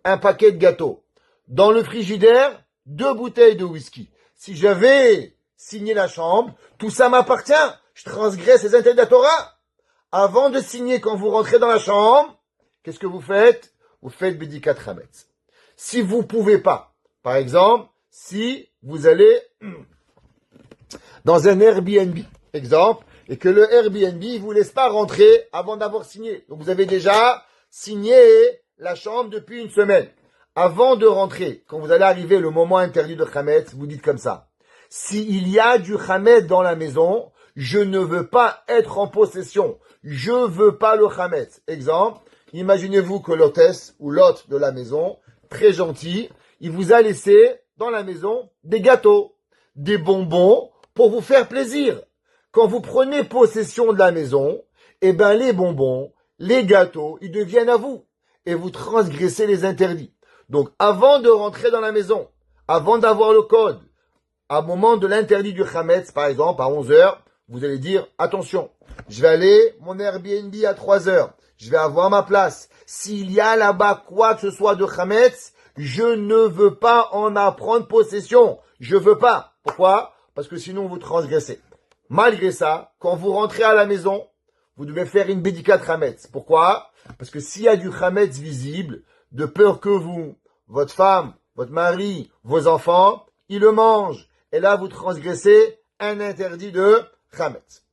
un paquet de gâteaux. Dans le frigidaire, 2 bouteilles de whisky. Si j'avais signé la chambre, tout ça m'appartient. Je transgresse les interdits de la Torah. Avant de signer, quand vous rentrez dans la chambre, qu'est-ce que vous faites? Vous faites Bédikat Hametz. Si vous pouvez pas, par exemple, si vous allez dans un Airbnb, exemple, et que le Airbnb ne vous laisse pas rentrer avant d'avoir signé. Donc vous avez déjà signé la chambre depuis une semaine. Avant de rentrer, quand vous allez arriver le moment interdit de Hametz, vous dites comme ça. S'il y a du Hametz dans la maison, je ne veux pas être en possession. Je veux pas le Hametz. Exemple, imaginez-vous que l'hôtesse ou l'hôte de la maison, très gentil, il vous a laissé dans la maison des gâteaux, des bonbons pour vous faire plaisir. Quand vous prenez possession de la maison, eh ben les bonbons, les gâteaux, ils deviennent à vous et vous transgressez les interdits. Donc avant de rentrer dans la maison, avant d'avoir le code, à moment de l'interdit du Hametz, par exemple, à 11h, vous allez dire, attention, je vais aller mon Airbnb à 3h, je vais avoir ma place. S'il y a là-bas quoi que ce soit de Hametz, Je ne veux pas en apprendre possession. Je veux pas. Pourquoi? Parce que sinon vous transgressez. Malgré ça, quand vous rentrez à la maison, vous devez faire une bédicat Hametz. Pourquoi? Parce que s'il y a du Hametz visible, de peur que vous, votre femme, votre mari, vos enfants, ils le mangent. Et là, vous transgressez un interdit de Hametz.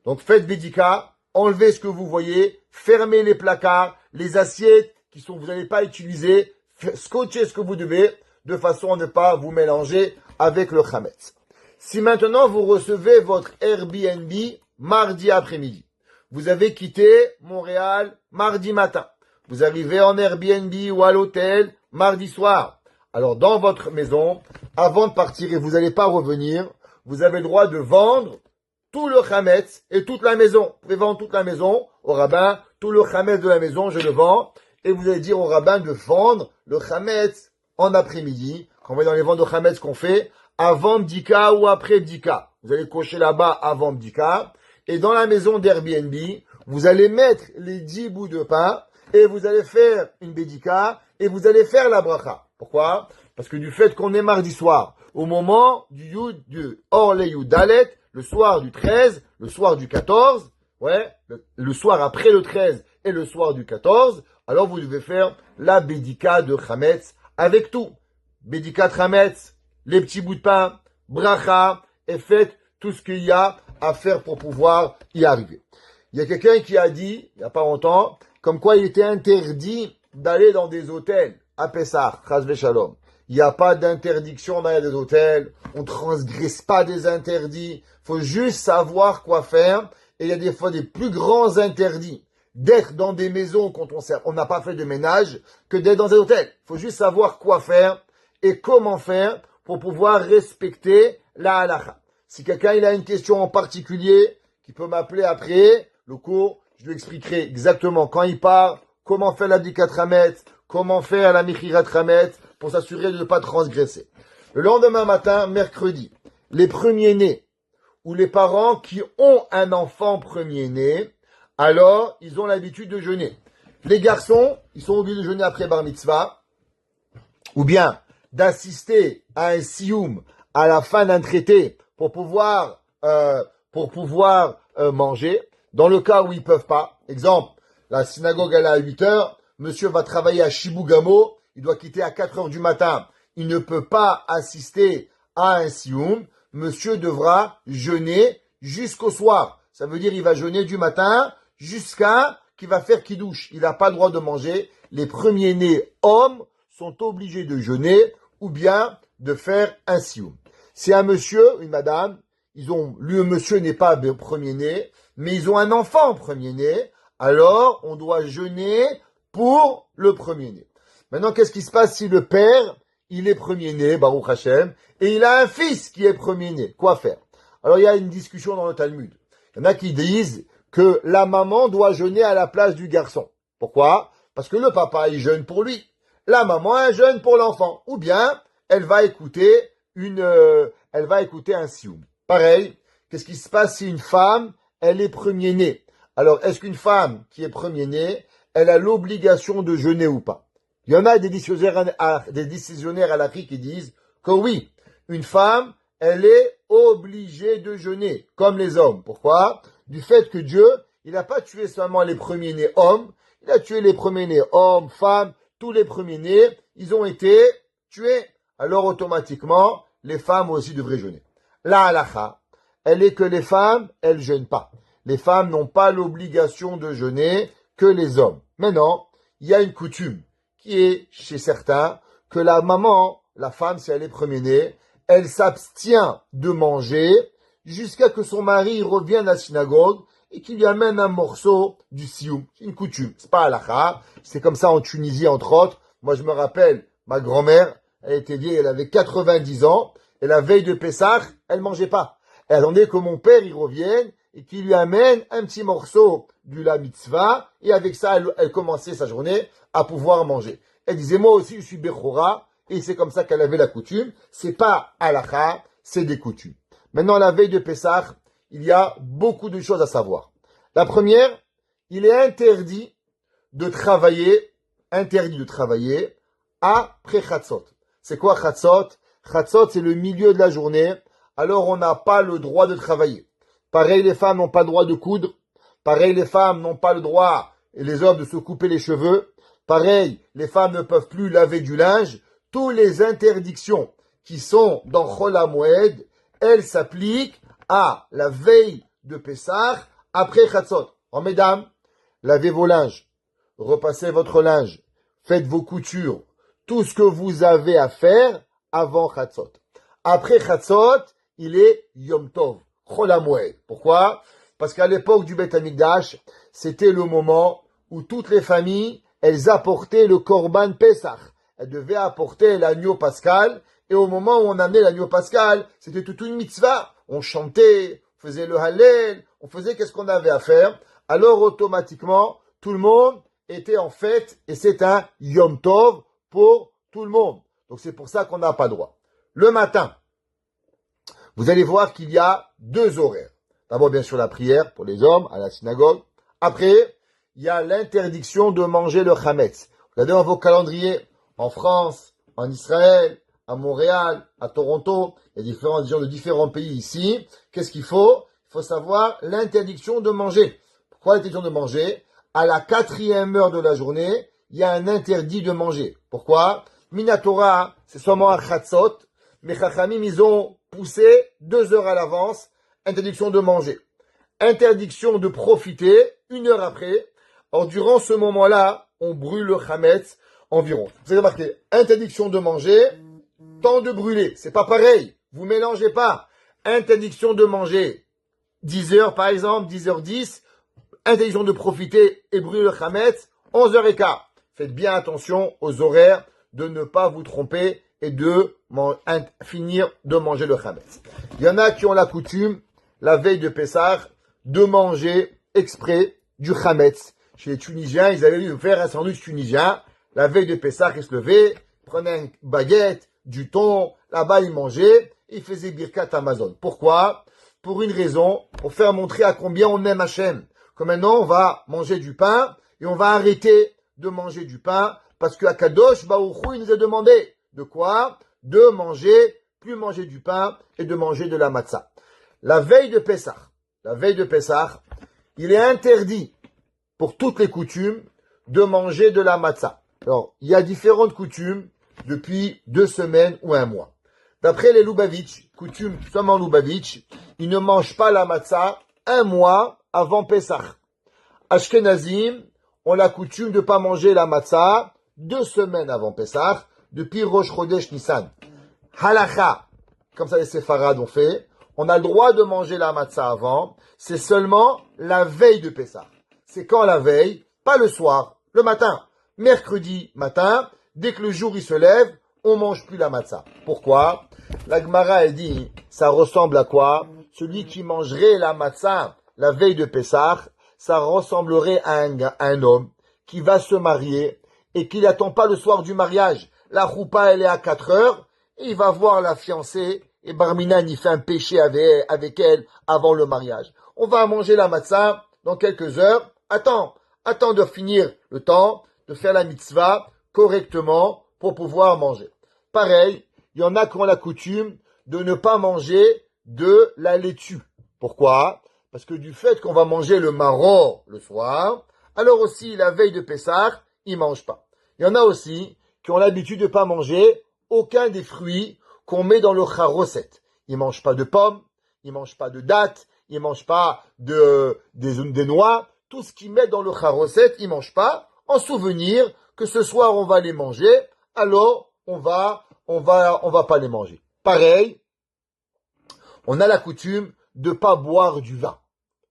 Donc faites bédicat, enlevez ce que vous voyez, fermez les placards, les assiettes vous n'allez pas utiliser, scotchez ce que vous devez, de façon à ne pas vous mélanger avec le Hametz. Si maintenant vous recevez votre Airbnb mardi après-midi, vous avez quitté Montréal mardi matin, vous arrivez en Airbnb ou à l'hôtel mardi soir. Alors dans votre maison, avant de partir et vous n'allez pas revenir, vous avez le droit de vendre tout le Hametz et toute la maison. Vous pouvez vendre toute la maison au rabbin, tout le Hametz de la maison, je le vends. Et vous allez dire au rabbin de vendre le Hametz en après-midi, quand on va dans les ventes de Hametz qu'on fait, avant Bdika ou après Bdika. Vous allez cocher là-bas avant Bdika. Et dans la maison d'Airbnb, vous allez mettre les 10 bouts de pain et vous allez faire une Bdika et vous allez faire la bracha. Pourquoi? Parce que du fait qu'on est mardi soir, au moment du Or le Yud Dalet, le soir du 13, le soir du 14, le soir après le 13 et le soir du 14, alors vous devez faire la bédika de Hametz avec tout. Bédika de Hametz, les petits bouts de pain, bracha, et faites tout ce qu'il y a à faire pour pouvoir y arriver. Il y a quelqu'un qui a dit, il n'y a pas longtemps, comme quoi il était interdit d'aller dans des hôtels à Pessah, Chas v'Shalom. Il n'y a pas d'interdiction d'aller dans des hôtels, on ne transgresse pas des interdits, il faut juste savoir quoi faire, et il y a des fois des plus grands interdits d'être dans des maisons quand on n'a pas fait de ménage que d'être dans un hôtel. Il faut juste savoir quoi faire et comment faire pour pouvoir respecter la halakha. Si quelqu'un il a une question en particulier, qui peut m'appeler après le cours, je lui expliquerai exactement quand il part, comment faire la bdikat Hametz, comment faire la michirat Hametz pour s'assurer de ne pas transgresser. Le lendemain matin, mercredi, les premiers-nés ou les parents qui ont un enfant premier-né, alors ils ont l'habitude de jeûner. Les garçons, ils sont obligés de jeûner après bar mitzvah, ou bien d'assister à un sioum à la fin d'un traité pour pouvoir manger. Dans le cas où ils peuvent pas, exemple, la synagogue elle est à 8 heures, monsieur va travailler à Shibugamo, il doit quitter à 4 heures du matin, il ne peut pas assister à un sioum, monsieur devra jeûner jusqu'au soir. Ça veut dire il va jeûner du matin jusqu'à qu'il va faire kidouche. Il n'a pas le droit de manger. Les premiers-nés hommes sont obligés de jeûner ou bien de faire un sioum. C'est un monsieur, une madame, le monsieur n'est pas premier-né, mais ils ont un enfant premier-né, alors on doit jeûner pour le premier-né. Maintenant, qu'est-ce qui se passe si le père, il est premier-né, Baruch Hashem, et il a un fils qui est premier-né? Quoi faire? Alors, il y a une discussion dans le Talmud. Il y en a qui disent que la maman doit jeûner à la place du garçon. Pourquoi? Parce que le papa, il jeûne pour lui. La maman, elle jeûne pour l'enfant. Ou bien, elle va écouter un sioum. Pareil, qu'est-ce qui se passe si une femme, elle est premier-née? Alors, est-ce qu'une femme qui est premier-née, elle a l'obligation de jeûner ou pas? Il y en a des décisionnaires à l'Afrique qui disent que oui, une femme, elle est obligée de jeûner, comme les hommes. Pourquoi? Du fait que Dieu, il n'a pas tué seulement les premiers-nés hommes, il a tué les premiers-nés hommes, femmes, tous les premiers-nés, ils ont été tués. Alors automatiquement, les femmes aussi devraient jeûner. La halakha, elle est que les femmes, elles jeûnent pas. Les femmes n'ont pas l'obligation de jeûner que les hommes. Maintenant, il y a une coutume qui est chez certains que la maman, la femme, si elle est premier-née, elle s'abstient de manger jusqu'à que son mari revienne à la synagogue et qu'il lui amène un morceau du sioum. C'est une coutume. C'est pas halakha. C'est comme ça en Tunisie, entre autres. Moi, je me rappelle, ma grand-mère, elle était vieille, elle avait 90 ans, et la veille de Pessah, elle mangeait pas. Elle attendait que mon père y revienne et qu'il lui amène un petit morceau du la mitzvah, et avec ça, elle commençait sa journée à pouvoir manger. Elle disait, moi aussi, je suis Bechora, et c'est comme ça qu'elle avait la coutume. C'est pas halakha, c'est des coutumes. Maintenant, la veille de Pessah, il y a beaucoup de choses à savoir. La première, il est interdit de travailler après Chatzot. C'est quoi Chatzot? Chatzot, c'est le milieu de la journée. Alors, on n'a pas le droit de travailler. Pareil, les femmes n'ont pas le droit de coudre. Pareil, les femmes n'ont pas le droit, et les hommes, de se couper les cheveux. Pareil, les femmes ne peuvent plus laver du linge. Toutes les interdictions qui sont dans Chol HaMoed, elles s'appliquent à la veille de Pessah après Chatzot. Oh, mesdames, lavez vos linges, repassez votre linge, faites vos coutures, tout ce que vous avez à faire avant Chatzot. Après Chatzot, il est Yom Tov, Chol HaMoed. Pourquoi? Parce qu'à l'époque du Beth Amikdash, c'était le moment où toutes les familles, elles apportaient le Korban Pesach. Elles devaient apporter l'agneau pascal. Et au moment où on amenait l'agneau pascal, c'était toute une mitzvah. On chantait, on faisait le Hallel, on faisait qu'est-ce qu'on avait à faire. Alors automatiquement, tout le monde était en fête et c'est un Yom Tov pour tout le monde. Donc c'est pour ça qu'on n'a pas droit. Le matin, vous allez voir qu'il y a deux horaires. D'abord, bien sûr, la prière pour les hommes à la synagogue. Après, il y a l'interdiction de manger le chametz. Regardez dans vos calendriers, en France, en Israël, à Montréal, à Toronto, il y a différents gens de différents pays ici. Qu'est-ce qu'il faut? Il faut savoir l'interdiction de manger. Pourquoi l'interdiction de manger? À la 4e heure de la journée, il y a un interdit de manger. Pourquoi? Minatora, c'est seulement à Chatzot, mais Chachamim, ils ont poussé 2 heures à l'avance, interdiction de manger. Interdiction de profiter 1 heure après. Or, durant ce moment-là, on brûle le chametz environ. Vous avez remarqué, interdiction de manger, temps de brûler. C'est pas pareil. Vous mélangez pas. Interdiction de manger 10 heures par exemple, 10h10. Interdiction de profiter et brûler le chametz 11h15. Faites bien attention aux horaires de ne pas vous tromper et de finir de manger le chametz. Il y en a qui ont la coutume, la veille de Pessah, de manger exprès du chametz. Chez les Tunisiens, ils avaient dû faire un sandwich tunisien. La veille de Pessah, ils se levaient, prenaient une baguette, du thon, là-bas ils mangeaient, et ils faisaient Birkat Amazon. Pourquoi? Pour une raison, pour faire montrer à combien on aime Hachem. Que maintenant on va manger du pain, et on va arrêter de manger du pain, parce que Akadosh Baruch Hu, il nous a demandé de quoi? De manger, plus manger du pain, et de manger de la matzah. La veille de Pessah, il est interdit pour toutes les coutumes de manger de la matzah. Alors, il y a différentes coutumes depuis 2 semaines ou 1 mois. D'après les Lubavitch, coutume seulement Lubavitch, ils ne mangent pas la matzah 1 mois avant Pessah. Ashkenazim ont la coutume de ne pas manger la matzah 2 semaines avant Pessah, depuis Rosh Chodesh Nissan. Halacha, comme ça les séfarades ont fait, on a le droit de manger la matzah avant, c'est seulement la veille de Pessah. C'est quand la veille? Pas le soir, le matin. Mercredi matin, dès que le jour il se lève, on mange plus la matzah. Pourquoi? La Gemara elle dit, ça ressemble à quoi? Celui qui mangerait la matzah la veille de Pessah, ça ressemblerait à un homme qui va se marier et qui n'attend pas le soir du mariage. La choupa elle est à 4 heures, et il va voir la fiancée et Barminan il fait un péché avec elle avant le mariage. On va manger la matzah dans quelques heures. Attends de finir le temps, de faire la mitzvah correctement pour pouvoir manger. Pareil, il y en a qui ont la coutume de ne pas manger de la laitue. Pourquoi? Parce que du fait qu'on va manger le maror le soir, alors aussi la veille de Pessah, ils mangent pas. Il y en a aussi qui ont l'habitude de ne pas manger aucun des fruits qu'on met dans le charoset. Ils mangent pas de pommes, ils mangent pas de dattes, ils mangent pas des noix. Tout ce qu'ils mettent dans le charoset, ils mangent pas, en souvenir que ce soir on va les manger, alors on va pas les manger. Pareil, on a la coutume de pas boire du vin.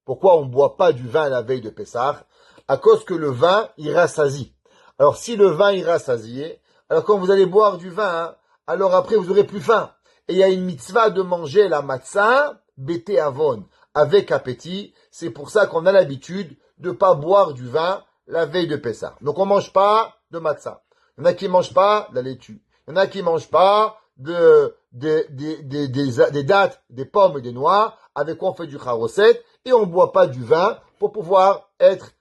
Pourquoi on ne boit pas du vin la veille de Pessah? À cause que le vin, il rassasie. Alors si le vin, il rassasie, alors quand vous allez boire du vin, alors après vous aurez plus faim. Et il y a une mitzvah de manger la matzah, bété avon, avec appétit. C'est pour ça qu'on a l'habitude de pas boire du vin la veille de Pessah. Donc on mange pas de matzah. Il y en a qui mangent pas de la laitue. Il y en a qui mangent pas des dattes, des pommes et des noix, avec quoi on fait du charoset, et on boit pas du vin pour pouvoir être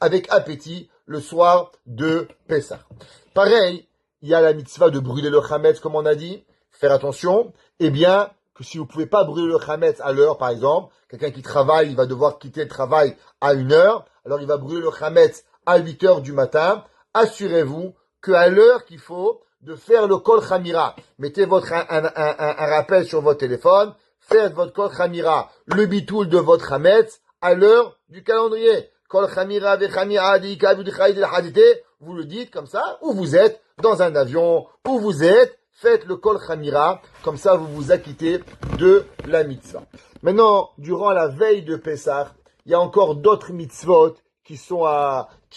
avec appétit le soir de Pessah. Pareil, il y a la mitzvah de brûler le chametz, comme on a dit, faire attention, eh bien, que si vous pouvez pas brûler le chametz à l'heure, par exemple, quelqu'un qui travaille, il va devoir quitter le travail à 1 heure, alors il va brûler le chametz à 8 heures du matin, assurez-vous qu'à l'heure qu'il faut, de faire le kol chamira. Mettez un rappel sur votre téléphone, faites votre kol chamira, le bitoul de votre chametz, à l'heure du calendrier. Kol chamira vechamira adika vous le dites comme ça, ou vous êtes dans un avion, où vous êtes, faites le kol chamira, comme ça vous vous acquittez de la mitzvah. Maintenant, durant la veille de Pessah, il y a encore d'autres mitzvot qui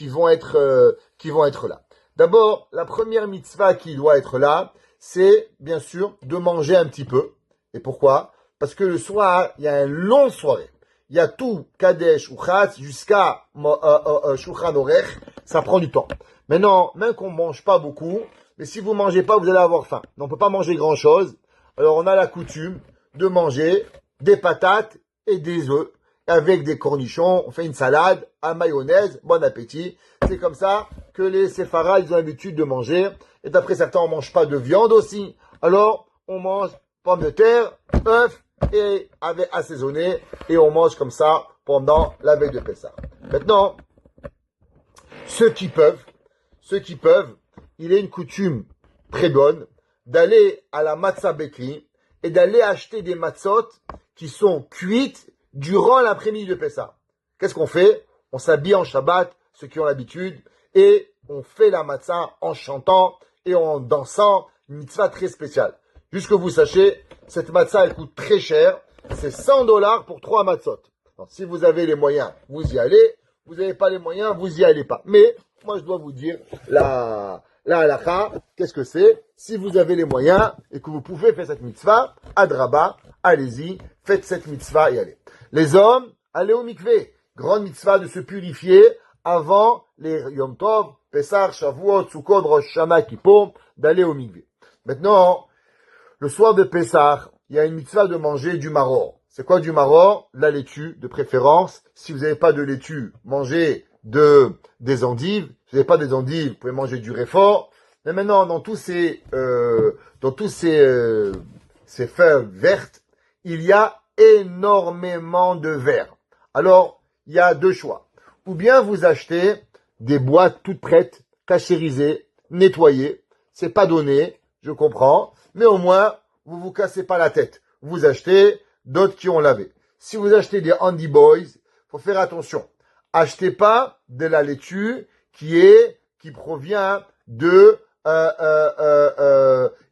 vont être là. D'abord, la première mitzvah qui doit être là, c'est bien sûr de manger un petit peu. Et pourquoi? Parce que le soir, il y a une longue soirée. Il y a tout Kadesh ou Chatz jusqu'à Shulchan Orech, ça prend du temps. Maintenant, même qu'on mange pas beaucoup, mais si vous mangez pas, vous allez avoir faim. Donc, on peut pas manger grand chose. Alors, on a la coutume de manger des patates et des œufs avec des cornichons. On fait une salade à mayonnaise. Bon appétit. C'est comme ça que les séfarades, ils ont l'habitude de manger. Et d'après certains, on mange pas de viande aussi. Alors, on mange pommes de terre, œufs et avec assaisonné. Et on mange comme ça pendant la veille de Pessah. Maintenant, ceux qui peuvent, il est une coutume très bonne d'aller à la matzah bakery et d'aller acheter des matzot qui sont cuites durant l'après-midi de Pessah. Qu'est-ce qu'on fait? On s'habille en Shabbat, ceux qui ont l'habitude, et on fait la matzah en chantant et en dansant, une mitzvah très spéciale. Juste que vous sachiez, cette matzah, elle coûte très cher, c'est $100 pour 3 matzot. Alors, si vous avez les moyens, vous y allez, vous n'avez pas les moyens, vous y allez pas. Mais, moi, je dois vous dire, la halakha, qu'est-ce que c'est? Si vous avez les moyens et que vous pouvez faire cette mitzvah, adraba, allez-y, faites cette mitzvah et allez. Les hommes, allez au mikvé. Grande mitzvah de se purifier avant les Yom Tov, Pessah, Shavuot, Sukkot, Rosh Hashanah, Kippour, d'aller au mikvé. Maintenant, le soir de Pessah, il y a une mitzvah de manger du maror. C'est quoi du maror? La laitue, de préférence. Si vous n'avez pas de laitue, mangez des endives. Si vous n'avez pas des endives, vous pouvez manger du réfort. Mais maintenant, dans tous ces feuilles vertes, il y a énormément de verre. Alors, il y a deux choix. Ou bien vous achetez des boîtes toutes prêtes, cachérisées, nettoyées. C'est pas donné, je comprends. Mais au moins, vous vous cassez pas la tête. Vous achetez d'autres qui ont lavé. Si vous achetez des Handy Boys, faut faire attention. Achetez pas de la laitue qui provient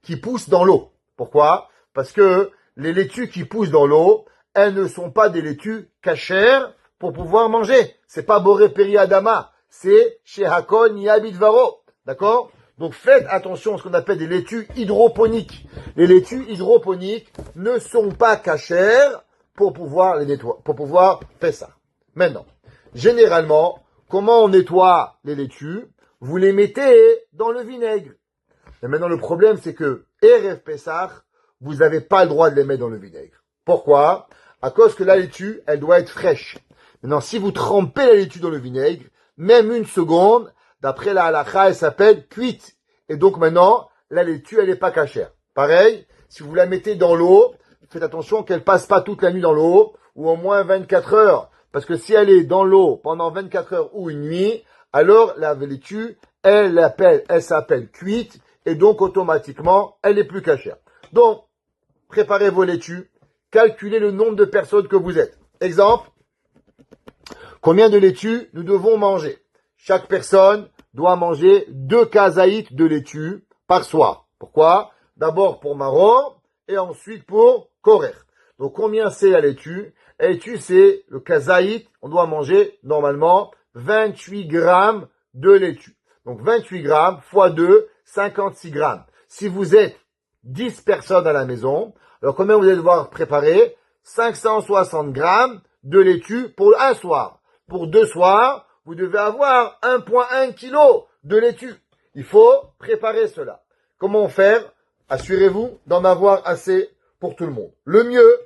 qui pousse dans l'eau. Pourquoi? Parce que les laitues qui poussent dans l'eau, elles ne sont pas des laitues cachères pour pouvoir manger. C'est pas Boré Peri Adama. C'est chez Hakon Yabidvaro. D'accord? Donc faites attention à ce qu'on appelle des laitues hydroponiques. Les laitues hydroponiques ne sont pas cachères pour pouvoir les nettoyer, pour pouvoir faire ça. Maintenant, généralement, comment on nettoie les laitues? Vous les mettez dans le vinaigre. Et maintenant, le problème, c'est que Erev Pessah, vous n'avez pas le droit de les mettre dans le vinaigre. Pourquoi? À cause que la laitue, elle doit être fraîche. Maintenant, si vous trempez la laitue dans le vinaigre, même une seconde, d'après la halakha, elle s'appelle cuite. Et donc maintenant, la laitue, elle n'est pas cachère. Pareil, si vous la mettez dans l'eau, faites attention qu'elle passe pas toute la nuit dans l'eau, ou au moins 24 heures. Parce que si elle est dans l'eau pendant 24 heures ou une nuit, alors la laitue, elle s'appelle cuite, et donc automatiquement, elle n'est plus cachère. Donc, préparez vos laitues, calculez le nombre de personnes que vous êtes. Exemple, combien de laitues nous devons manger? Chaque personne doit manger 2 kazaït de laitue par soir. Pourquoi? D'abord pour maror et ensuite pour korer. Donc combien c'est la laitue? La laitue, c'est le kazaït. On doit manger normalement 28 grammes de laitue. Donc 28 grammes fois 2, 56 grammes. Si vous êtes 10 personnes à la maison, alors combien vous allez devoir préparer? 560 grammes de laitue pour un soir. Pour 2 soirs, vous devez avoir 1,1 kg de laitue. Il faut préparer cela. Comment faire? Assurez-vous d'en avoir assez pour tout le monde. Le mieux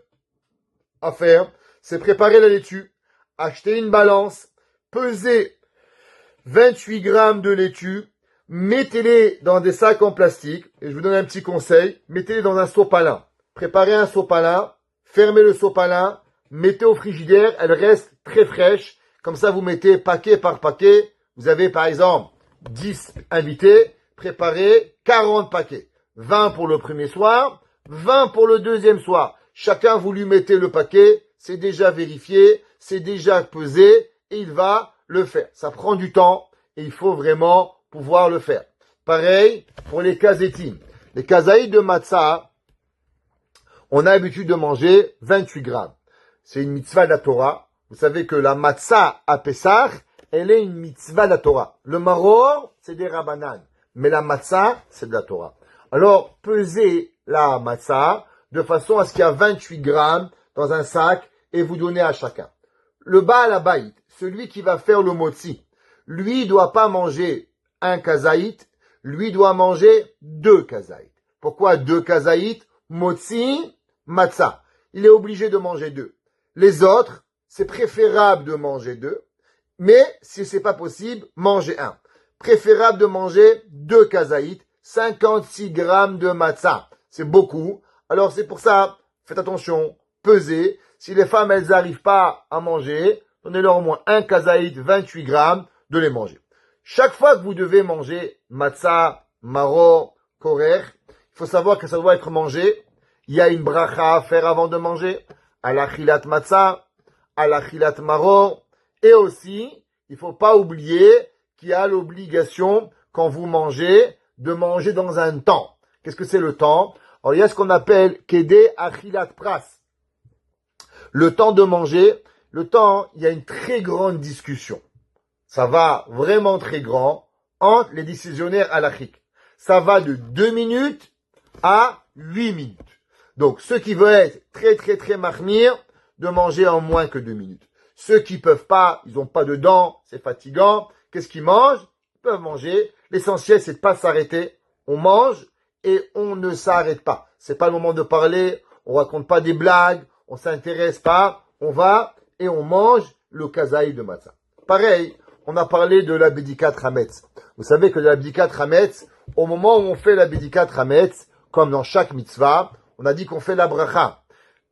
à faire, c'est préparer la laitue, acheter une balance, peser 28 grammes de laitue, Mettez-les dans des sacs en plastique. Et je vous donne un petit conseil. Mettez-les dans un sopalin. Préparez un sopalin. Fermez le sopalin. Mettez au frigidaire. Elle reste très fraîche. Comme ça, vous mettez paquet par paquet. Vous avez par exemple 10 invités. Préparez 40 paquets. 20 pour le premier soir. 20 pour le deuxième soir. Chacun, vous lui mettez le paquet. C'est déjà vérifié. C'est déjà pesé. Et il va le faire. Ça prend du temps. Et il faut vraiment pouvoir le faire. Pareil pour les kazetim. Les kazaïs de matzah, on a l'habitude de manger 28 grammes. C'est une mitzvah de la Torah. Vous savez que la matzah à Pessah, elle est une mitzvah de la Torah. Le maror, c'est des rabbanan. Mais la matzah, c'est de la Torah. Alors, pesez la matzah de façon à ce qu'il y a 28 grammes dans un sac et vous donnez à chacun. Le Baal Habayit, celui qui va faire le motzi, lui doit pas manger un kazaït, lui doit manger 2 kazaït. Pourquoi 2 kazaït? Motzi, matzah. Il est obligé de manger 2. Les autres, c'est préférable de manger 2, mais si c'est pas possible, manger 1. Préférable de manger 2 kazaït, 56 grammes de matzah. C'est beaucoup. Alors c'est pour ça, faites attention, pesez. Si les femmes, elles n'arrivent pas à manger, donnez-leur au moins un kazaït, 28 grammes, de les manger. Chaque fois que vous devez manger matzah, maror, korer, il faut savoir que ça doit être mangé. Il y a une bracha à faire avant de manger. À l'achilat matzah, à l'achilat maror. Et aussi, il faut pas oublier qu'il y a l'obligation, quand vous mangez, de manger dans un temps. Qu'est-ce que c'est le temps? Alors, il y a ce qu'on appelle kedé achilat pras. Le temps de manger. Le temps, il y a une très grande discussion. Ça va vraiment très grand entre les décisionnaires halachiques. Ça va de 2 minutes à 8 minutes. Donc, ceux qui veulent être très mahmir, de manger en moins que 2 minutes. Ceux qui peuvent pas, ils ont pas de dents, c'est fatigant. Qu'est-ce qu'ils mangent? Ils peuvent manger. L'essentiel, c'est de pas s'arrêter. On mange et on ne s'arrête pas. C'est pas le moment de parler. On raconte pas des blagues. On s'intéresse pas. On va et on mange le kazaï de matzah. Pareil, on a parlé de la Bédikat Hametz. Vous savez que la Bédikat Hametz, au moment où on fait la Bédikat Hametz, comme dans chaque mitzvah, on a dit qu'on fait la bracha.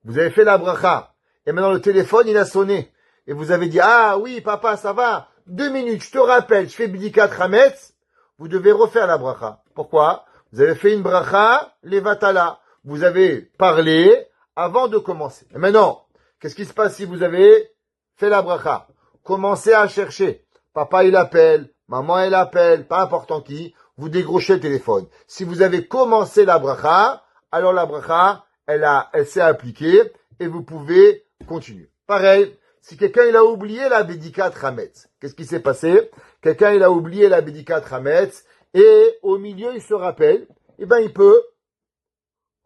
Vous avez fait la bracha. Et maintenant le téléphone, il a sonné. Et vous avez dit, ah oui, papa, ça va. 2 minutes, je te rappelle, je fais Bédikat Hametz. Vous devez refaire la bracha. Pourquoi? Vous avez fait une bracha, levatala. Vous avez parlé avant de commencer. Et maintenant, qu'est-ce qui se passe si vous avez fait la bracha? Commencez à chercher. Papa, il appelle. Maman, elle appelle. Pas important qui. Vous décrochez le téléphone. Si vous avez commencé la bracha, alors la bracha, elle s'est appliquée et vous pouvez continuer. Pareil, si quelqu'un, il a oublié la Bédikat Hametz. Qu'est-ce qui s'est passé? Quelqu'un, il a oublié la Bédikat Hametz et au milieu, il se rappelle. Eh ben, il peut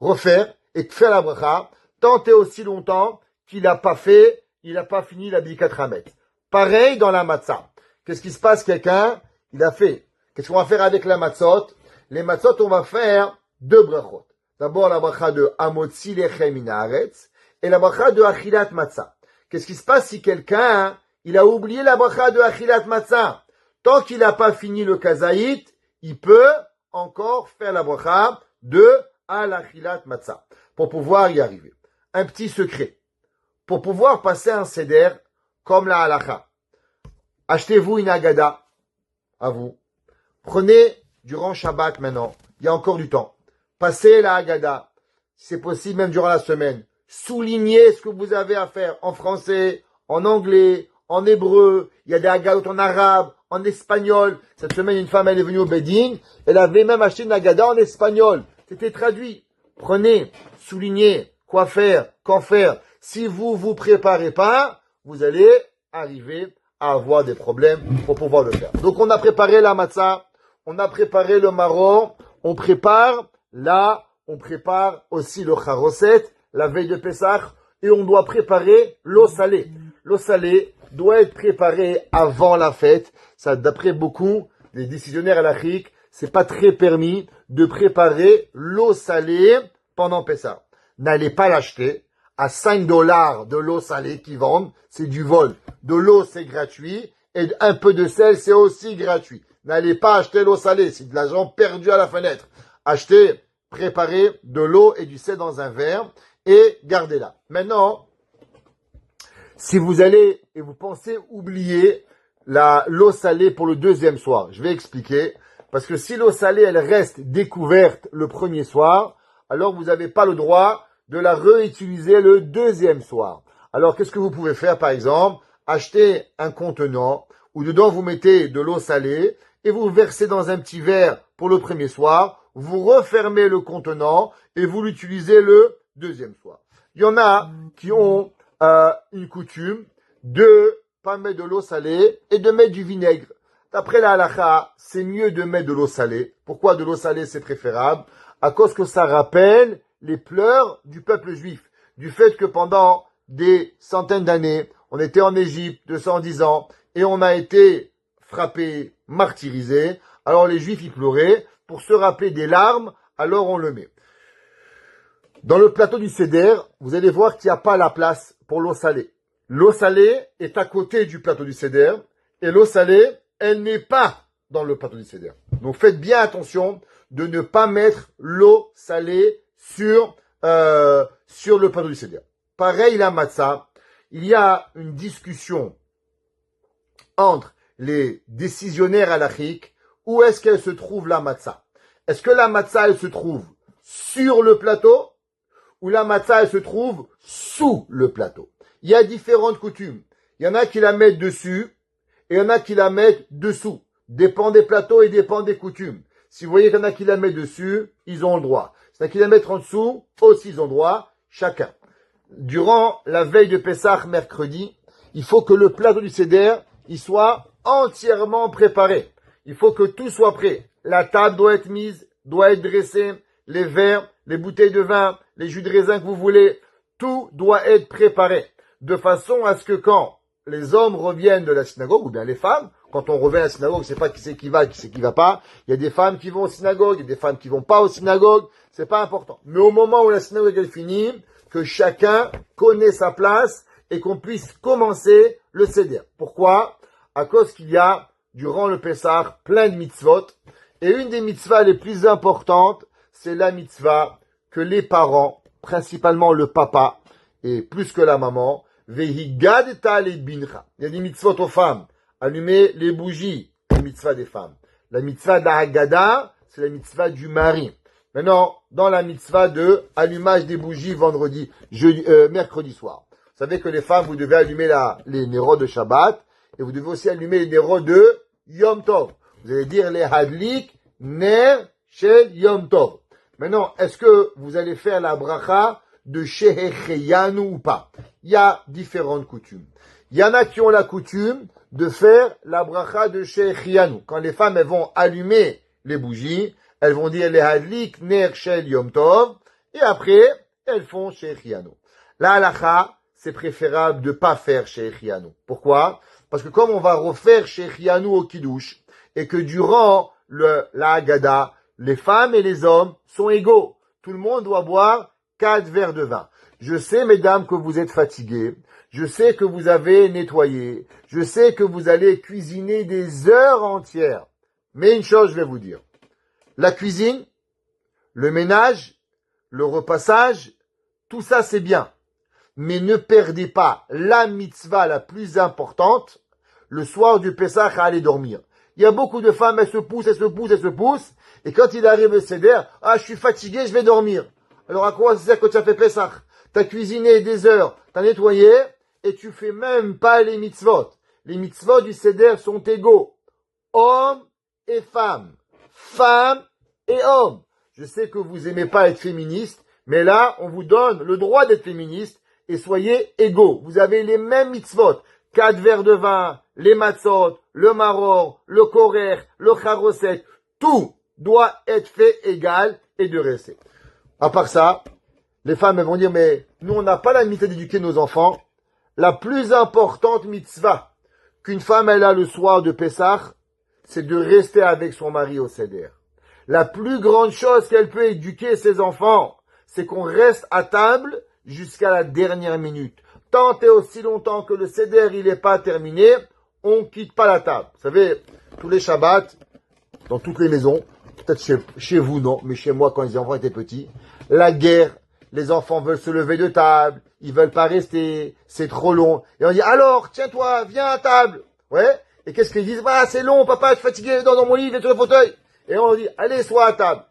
refaire et faire la bracha tant et aussi longtemps qu'il n'a pas fait, il n'a pas fini la Bédikat Hametz. Pareil dans la matzah. Qu'est-ce qui se passe? Quelqu'un, il a fait. Qu'est-ce qu'on va faire avec la matzot? Les matzot, on va faire 2 brachot. D'abord, la bracha de Hamotzi lechem min haaretz et la bracha de Achilat matzah. Qu'est-ce qui se passe si quelqu'un, il a oublié la bracha de Achilat matzah? Tant qu'il n'a pas fini le kazaït, il peut encore faire la bracha de Al-Achilat matzah pour pouvoir y arriver. Un petit secret. Pour pouvoir passer un seder comme la halacha, achetez-vous une agada, à vous. Prenez, durant Shabbat maintenant, il y a encore du temps. Passez la agada, si c'est possible même durant la semaine. Soulignez ce que vous avez à faire en français, en anglais, en hébreu. Il y a des agadotes en arabe, en espagnol. Cette semaine, une femme, elle est venue au Bédine. Elle avait même acheté une agada en espagnol. C'était traduit. Prenez, soulignez, quoi faire, quand faire. Si vous vous préparez pas, vous allez arriver à avoir des problèmes pour pouvoir le faire. Donc, on a préparé la matzah, on a préparé le maror, on prépare aussi le charoset, la veille de Pessah, et on doit préparer l'eau salée. L'eau salée doit être préparée avant la fête. Ça, d'après beaucoup des décisionnaires halachiques, c'est pas très permis de préparer l'eau salée pendant Pessah. N'allez pas l'acheter à $5 de l'eau salée qu'ils vendent, c'est du vol. De l'eau, c'est gratuit, et un peu de sel, c'est aussi gratuit. N'allez pas acheter l'eau salée, c'est de l'argent perdu à la fenêtre. Achetez, préparez de l'eau et du sel dans un verre et gardez-la. Maintenant, si vous allez et vous pensez oublier l'eau salée pour le deuxième soir, je vais expliquer. Parce que si l'eau salée, elle reste découverte le premier soir, alors vous n'avez pas le droit de la réutiliser le deuxième soir. Alors, qu'est-ce que vous pouvez faire, par exemple? Acheter un contenant où dedans vous mettez de l'eau salée et vous versez dans un petit verre pour le premier soir, vous refermez le contenant et vous l'utilisez le deuxième soir. Il y en a qui ont une coutume de pas mettre de l'eau salée et de mettre du vinaigre. D'après la halakha, c'est mieux de mettre de l'eau salée. Pourquoi de l'eau salée c'est préférable? À cause que ça rappelle les pleurs du peuple juif. Du fait que pendant des centaines d'années, on était en Égypte, 210 ans, et on a été frappé, martyrisé. Alors les juifs y pleuraient. Pour se rappeler des larmes, alors on le met. Dans le plateau du Seder, vous allez voir qu'il n'y a pas la place pour l'eau salée. L'eau salée est à côté du plateau du Seder, et l'eau salée, elle n'est pas dans le plateau du Seder. Donc faites bien attention de ne pas mettre l'eau salée sur le plateau du Seder. Pareil la matzah, il y a une discussion entre les décisionnaires halachiques. Où est-ce qu'elle se trouve la matzah? Est-ce que la matzah elle se trouve sur le plateau ou la matzah elle se trouve sous le plateau? Il y a différentes coutumes. Il y en a qui la mettent dessus et il y en a qui la mettent dessous. Dépend des plateaux et dépend des coutumes. Si vous voyez qu'il y en a qui la mettent dessus, ils ont le droit. S'il y en a qui la mettent en dessous, aussi ils ont le droit, chacun. Durant la veille de Pessah, mercredi, il faut que le plateau du Seder, il soit entièrement préparé. Il faut que tout soit prêt. La table doit être mise, doit être dressée, les verres, les bouteilles de vin, les jus de raisin que vous voulez, tout doit être préparé. De façon à ce que quand les hommes reviennent de la synagogue, ou bien les femmes, quand on revient à la synagogue, c'est pas qui c'est qui va, qui c'est qui va pas. Il y a des femmes qui vont aux synagogues, il y a des femmes qui vont pas aux synagogues, c'est pas important. Mais au moment où la synagogue est finie, que chacun connaisse sa place et qu'on puisse commencer le Seder. Pourquoi? À cause qu'il y a, durant le Pessah, plein de mitzvot. Et une des mitzvahs les plus importantes, c'est la mitzvah que les parents, principalement le papa, et plus que la maman, vehigadeta le bincha. Il y a des mitzvot aux femmes. Allumer les bougies, la mitzvah des femmes. La mitzvah d'Ahagada, c'est la mitzvah du mari. Maintenant, dans la mitzvah de allumage des bougies mercredi soir. Vous savez que les femmes, vous devez allumer les nérods de Shabbat, et vous devez aussi allumer les nérods de Yom Tov. Vous allez dire les hadlik ner shel Yom Tov. Maintenant, est-ce que vous allez faire la bracha de Shehecheyanu ou pas? Il y a différentes coutumes. Il y en a qui ont la coutume de faire la bracha de Shehecheyanu. Quand les femmes elles vont allumer les bougies, elles vont dire les hadlik ner shel Yom Tov, et après, elles font Shehecheyanu. La halakha, c'est préférable de pas faire Shehecheyanu. Pourquoi? Parce que comme on va refaire Shehecheyanu au Kiddush, et que durant la Haggadah, les femmes et les hommes sont égaux. Tout le monde doit boire 4 verres de vin. Je sais, mesdames, que vous êtes fatiguées. Je sais que vous avez nettoyé. Je sais que vous allez cuisiner des heures entières. Mais une chose, je vais vous dire. La cuisine, le ménage, le repassage, tout ça, c'est bien. Mais ne perdez pas la mitzvah la plus importante, le soir du Pessah, à aller dormir. Il y a beaucoup de femmes, elles se poussent, et quand il arrive le Seder, je suis fatigué, je vais dormir. Alors à quoi ça sert que tu as fait Pessah? T'as cuisiné des heures, t'as nettoyé, et tu fais même pas les mitzvot. Les mitzvot du Seder sont égaux. Hommes et femmes. Femmes et hommes. Je sais que vous aimez pas être féministe, mais là, on vous donne le droit d'être féministe, et soyez égaux. Vous avez les mêmes mitzvot. 4 verres de vin, les matzot, le maror, le korer, le charoset, tout doit être fait égal et de rester. À part ça, les femmes elles vont dire, mais nous on n'a pas la mitzvah d'éduquer nos enfants. La plus importante mitzvah qu'une femme elle a le soir de Pessah, c'est de rester avec son mari au Seder. La plus grande chose qu'elle peut éduquer ses enfants, c'est qu'on reste à table jusqu'à la dernière minute. Tant et aussi longtemps que le Seder il n'est pas terminé, on quitte pas la table. Vous savez, tous les Shabbats, dans toutes les maisons, peut-être chez vous non, mais chez moi quand les enfants étaient petits, la guerre, les enfants veulent se lever de table, ils veulent pas rester, c'est trop long. Et on dit, alors, tiens-toi, viens à table. Ouais. Et qu'est-ce qu'ils disent? Bah, c'est long, papa, je suis fatigué, dans mon lit, viens sur le fauteuil. Et on dit, allez, sois à table.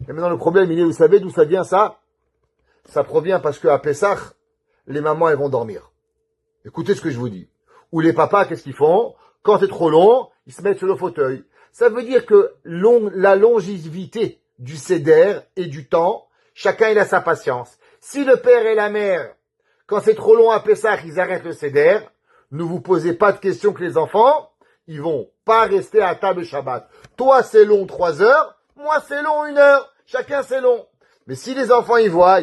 Et maintenant, le problème, il est, vous savez d'où ça vient, ça? Ça provient parce qu'à Pessah, les mamans, elles vont dormir. Écoutez ce que je vous dis. Ou les papas, qu'est-ce qu'ils font? Quand c'est trop long, ils se mettent sur le fauteuil. Ça veut dire que la longévité du seder et du temps, chacun il a sa patience. Si le père et la mère, quand c'est trop long à Pessah, ils arrêtent le seder, ne vous posez pas de questions que les enfants, ils vont pas rester à table Shabbat. Toi, c'est long 3 heures, moi, c'est long 1 heure. Chacun, c'est long. Mais si les enfants y voient,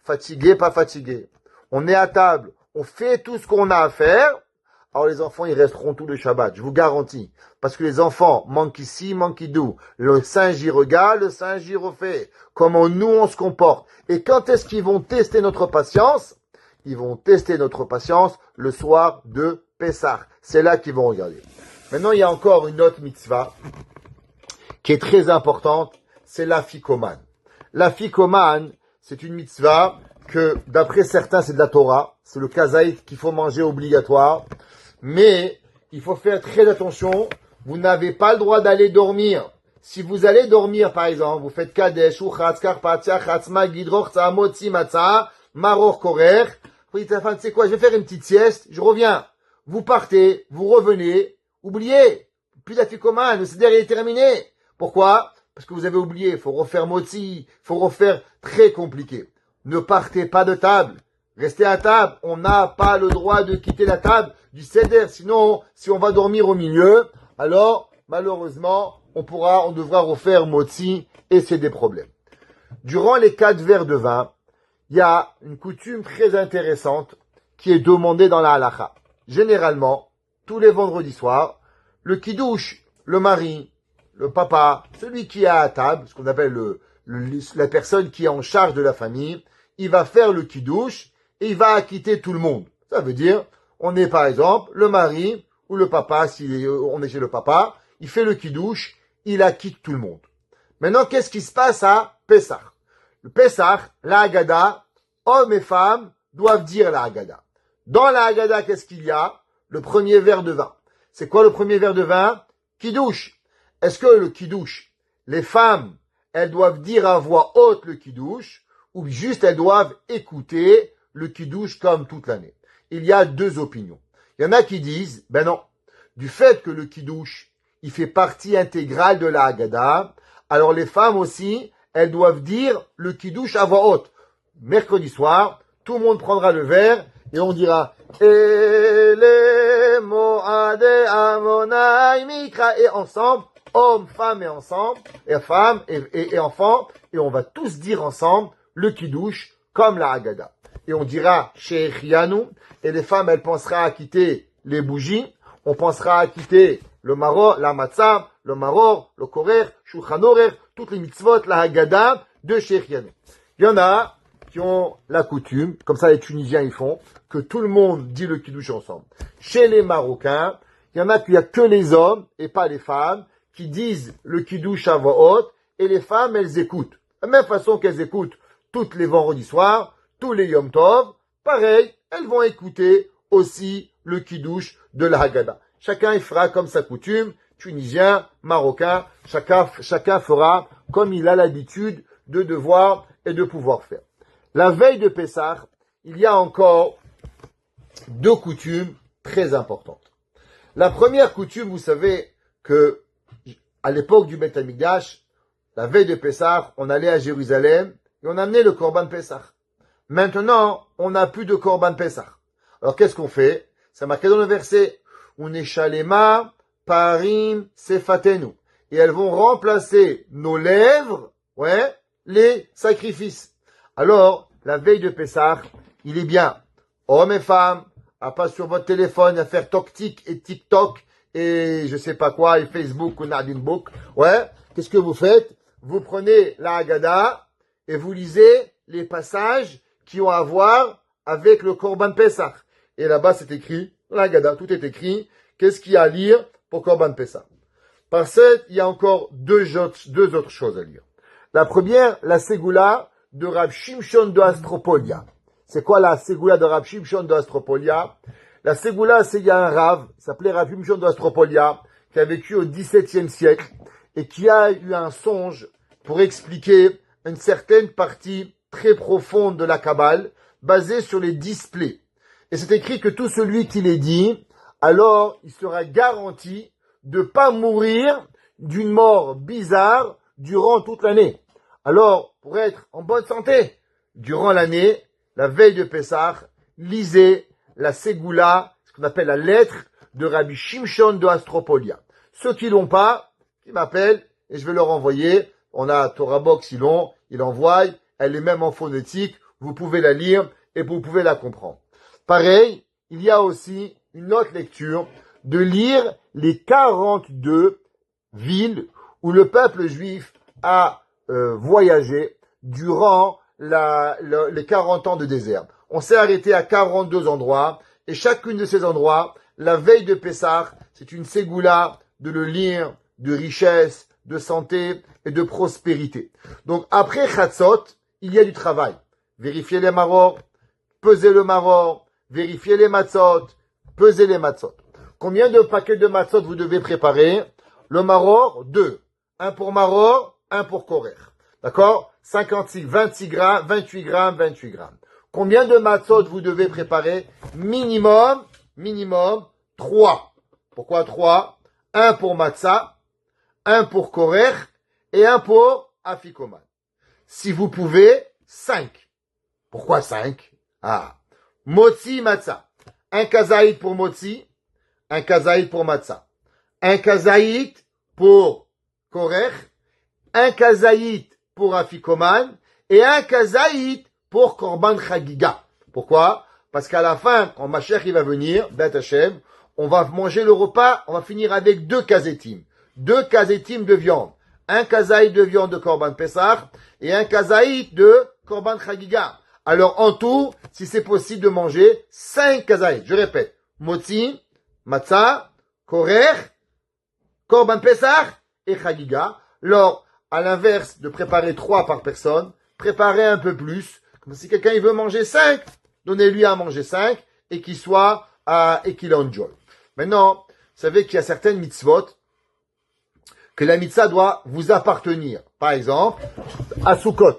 fatigué, pas fatigué, on est à table, on fait tout ce qu'on a à faire, alors les enfants, ils resteront tout le Shabbat, je vous garantis. Parce que les enfants manquent ici, manquent d'où. Le singe y regarde, le singe y refait. Comment nous, on se comporte. Et quand est-ce qu'ils vont tester notre patience? Ils vont tester notre patience le soir de Pessah. C'est là qu'ils vont regarder. Maintenant, il y a encore une autre mitzvah qui est très importante, c'est l'afikoman. L'afikoman, c'est une mitzvah que, d'après certains, c'est de la Torah. C'est le kazaït qu'il faut manger obligatoire. Mais, il faut faire très attention. Vous n'avez pas le droit d'aller dormir. Si vous allez dormir, par exemple, vous faites kadesh, uchatz, karpatia, chatzma, gidroch, tzamot, matza, maror, korer. Vous dites à la fin, tu sais quoi, je vais faire une petite sieste, je reviens. Vous partez, vous revenez, oubliez. Plus d'afikoman, le seder est terminé. Pourquoi? Parce que vous avez oublié, il faut refaire motzi, il faut refaire très compliqué. Ne partez pas de table. Restez à table. On n'a pas le droit de quitter la table du seder. Sinon, si on va dormir au milieu, alors, malheureusement, on devra refaire motzi et c'est des problèmes. Durant les 4 verres de vin, il y a une coutume très intéressante qui est demandée dans la halakha. Généralement, tous les vendredis soirs, le kiddush, le mari, le papa, celui qui est à table, ce qu'on appelle la personne qui est en charge de la famille, il va faire le kiddush et il va acquitter tout le monde. Ça veut dire, on est par exemple le mari ou le papa, si on est chez le papa, il fait le kiddush, il acquitte tout le monde. Maintenant, qu'est-ce qui se passe à Pessah? Le Pessah, la Haggadah, hommes et femmes doivent dire la Haggadah. Dans la Haggadah, qu'est-ce qu'il y a? Le premier verre de vin. C'est quoi le premier verre de vin? Kiddush. Est-ce que le kiddush, les femmes, elles doivent dire à voix haute le kiddush, ou juste elles doivent écouter le kiddush comme toute l'année? Il y a 2 opinions. Il y en a qui disent, ben non, du fait que le kiddush, il fait partie intégrale de la Haggadah, alors les femmes aussi, elles doivent dire le kiddush à voix haute. Mercredi soir, tout le monde prendra le verre et on dira Ele mo'ade amonai mikra, et ensemble, hommes, femmes et ensemble, et femmes et enfants, et on va tous dire ensemble le kiddush comme la Haggadah. Et on dira Shechianu, et les femmes elles penseront à quitter les bougies, on pensera à quitter le maror, la matzah, le maror, le korer, shulchan orer, toutes les mitzvot, la Haggadah de Shechianu. Il y en a qui ont la coutume, comme ça les Tunisiens ils font, que tout le monde dit le kiddush ensemble. Chez les Marocains, il y en a qu'il n'y a que les hommes et pas les femmes qui disent le kiddush à voix haute et les femmes elles écoutent. De la même façon qu'elles écoutent tous les vendredis soirs, tous les Yom Tov, pareil, elles vont écouter aussi le kiddush de la Haggadah. Chacun il fera comme sa coutume, Tunisien, Marocain, chacun fera comme il a l'habitude de devoir et de pouvoir faire. La veille de Pessah, il y a encore 2 coutumes très importantes. La première coutume, vous savez que à l'époque du Beth Amikdash, la veille de Pessah, on allait à Jérusalem et on amenait le Korban Pessah. Maintenant, on n'a plus de Korban Pessah. Alors qu'est-ce qu'on fait? C'est marqué dans le verset Uneshalema parim sefatenu. Et elles vont remplacer nos lèvres, les sacrifices. Alors, la veille de Pessah, il est bien, hommes et femmes, à pas sur votre téléphone à faire toc-tic et TikTok et je sais pas quoi, et Facebook ou Nadinbook. Qu'est-ce que vous faites? Vous prenez la Haggadah et vous lisez les passages qui ont à voir avec le Korban Pessah. Et là-bas, c'est écrit, la Haggadah, tout est écrit. Qu'est-ce qu'il y a à lire pour Korban Pessah? Par cette, il y a encore deux autres choses à lire. La première, la Ségoula de Rab Shimshon de Astropolia. C'est quoi la Ségoula de Rab Shimshon de Astropolia? La Ségoula, c'est il y a un Rav, il s'appelait Rab Shimshon de Astropolia, qui a vécu au XVIIe siècle et qui a eu un songe pour expliquer une certaine partie très profonde de la Kabbale basée sur les displays. Et c'est écrit que tout celui qui les dit, alors il sera garanti de pas mourir d'une mort bizarre durant toute l'année. Alors, pour être en bonne santé, durant l'année, la veille de Pessah, lisez la Ségoula, ce qu'on appelle la lettre de Rabbi Shimshon de Astropolia. Ceux qui l'ont pas, qui m'appellent, et je vais leur envoyer. On a Torah Box, il envoie, elle est même en phonétique, vous pouvez la lire et vous pouvez la comprendre. Pareil, il y a aussi une autre lecture de lire les 42 villes où le peuple juif a voyagé durant les 40 ans de désert. On s'est arrêté à 42 endroits et chacune de ces endroits, la veille de Pessah, c'est une ségoula de le lire, de richesse, de santé et de prospérité. Donc après Chatzot, il y a du travail. Vérifier les maror, peser le maror, vérifier les matzot, peser les matzot. Combien de paquets de matzot vous devez préparer? Le maror, 2. Un pour maror, un pour korer. D'accord? 56, 26 grammes, 28 grammes, 28 grammes. Combien de matzot vous devez préparer? Minimum, 3. Pourquoi 3? Un pour matzah, un pour korer et un pour afikoman. Si vous pouvez, 5. Pourquoi 5? Motzi matzah. Un kazaït pour motzi, un kazaït pour matzah. Un kazaït pour korer, un kazaït pour afikoman et un kazaït pour korban chagiga. Pourquoi? Parce qu'à la fin, quand Mashiach il va venir, Bet Hashem, on va manger le repas, on va finir avec 2 kazetim. 2 kazetim de viande. Un kazaït de viande de korban Pesach et un kazaït de korban chagiga. Alors en tout, si c'est possible de manger 5 kazaït. Je répète, motzi, matzah, korer, korban Pesach et chagiga. Alors, à l'inverse de préparer 3 par personne, préparez un peu plus. Comme si quelqu'un il veut manger 5, donnez-lui à manger 5 et qu'il soit et qu'il enjoy. Maintenant, vous savez qu'il y a certaines mitzvot que la mitzvah doit vous appartenir. Par exemple, à Sukkot.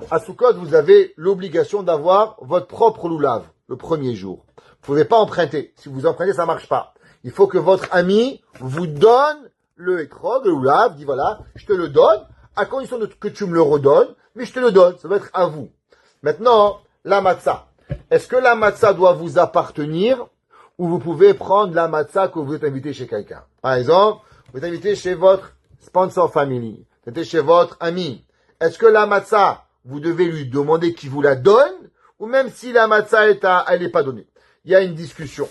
À Sukkot, vous avez l'obligation d'avoir votre propre loulav le premier jour. Vous ne pouvez pas emprunter. Si vous empruntez, ça marche pas. Il faut que votre ami vous donne le ékrog, le loulav, dit voilà, je te le donne, à condition que tu me le redonnes, mais je te le donne, ça va être à vous. Maintenant, la matzah. Est-ce que la matzah doit vous appartenir ou vous pouvez prendre la matzah que vous êtes invité chez quelqu'un? Par exemple, vous êtes invité chez votre sponsor family, vous êtes chez votre ami. Est-ce que la matzah, vous devez lui demander qu'il vous la donne ou même si la matzah elle n'est pas donnée? Il y a une discussion.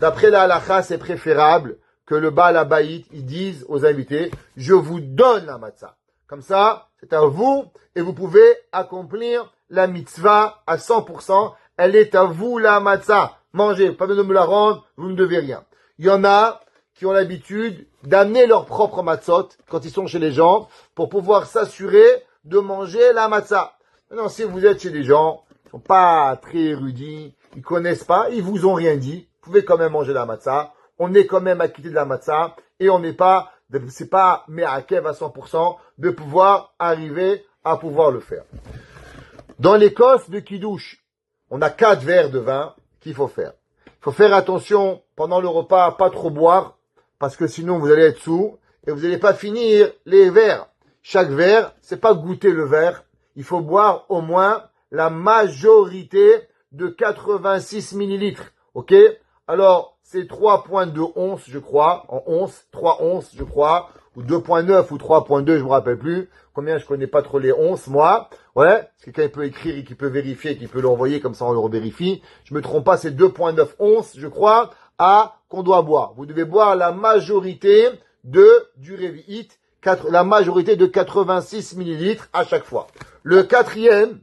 D'après la halakha, c'est préférable que le Baal Habayit, ils disent aux invités, je vous donne la matzah. Comme ça, c'est à vous et vous pouvez accomplir la mitzvah à 100%. Elle est à vous la matzah. Mangez, pas besoin de me la rendre, vous ne devez rien. Il y en a qui ont l'habitude d'amener leur propre matzot quand ils sont chez les gens pour pouvoir s'assurer de manger la matzah. Maintenant, si vous êtes chez des gens qui sont pas très érudits, ils connaissent pas, ils vous ont rien dit, vous pouvez quand même manger la matzah. On est quand même acquitté de la matzah et on n'est pas, c'est pas me'akev à 100% de pouvoir arriver à pouvoir le faire. Dans l'Écosse de Kiddush, on a 4 verres de vin qu'il faut faire. Il faut faire attention pendant le repas à pas trop boire parce que sinon vous allez être sourd et vous n'allez pas finir les verres. Chaque verre, c'est pas goûter le verre. Il faut boire au moins la majorité de 86 millilitres. Ok? Alors, c'est 3,2 onces, je crois, en onces, 3 onces, je crois, ou 2,9 ou 3,2, je me rappelle plus. Combien, je connais pas trop les onces, moi. Ouais, si quelqu'un peut écrire et qui peut vérifier, qui peut l'envoyer, comme ça on le revérifie. Je me trompe pas, c'est 2,9 onces, je crois, qu'on doit boire. Vous devez boire la majorité du Révi'it, la majorité de 86 millilitres à chaque fois. Le 4e,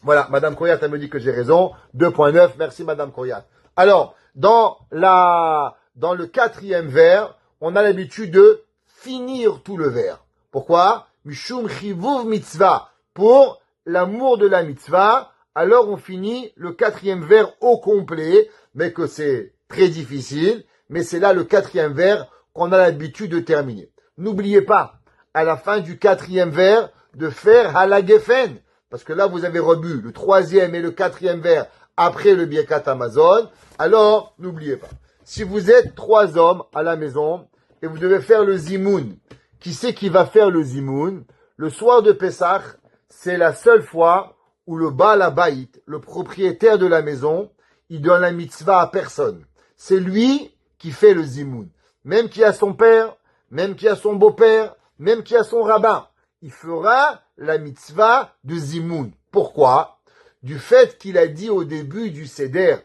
voilà, Madame Koyat, elle me dit que j'ai raison, 2,9, merci Madame Koyat. Alors, dans le 4e verre, on a l'habitude de finir tout le vers. Pourquoi? Mishum chivuv mitzvah. Pour l'amour de la mitzvah, alors on finit le 4e vers au complet, mais que c'est très difficile, mais c'est là le 4e vers qu'on a l'habitude de terminer. N'oubliez pas, à la fin du 4e vers, de faire halagefen, parce que là vous avez rebu le 3e et le 4e vers après le Birkat Hamazon, alors n'oubliez pas. Si vous êtes 3 hommes à la maison et vous devez faire le zimoun, qui c'est qui va faire le zimoun? Le soir de Pessah, c'est la seule fois où le Baal Habayit, le propriétaire de la maison, il donne la mitzvah à personne. C'est lui qui fait le zimoun. Même qui a son père, même qui a son beau-père, même qui a son rabbin. Il fera la mitzvah de zimoun. Pourquoi? Du fait qu'il a dit au début du Seder,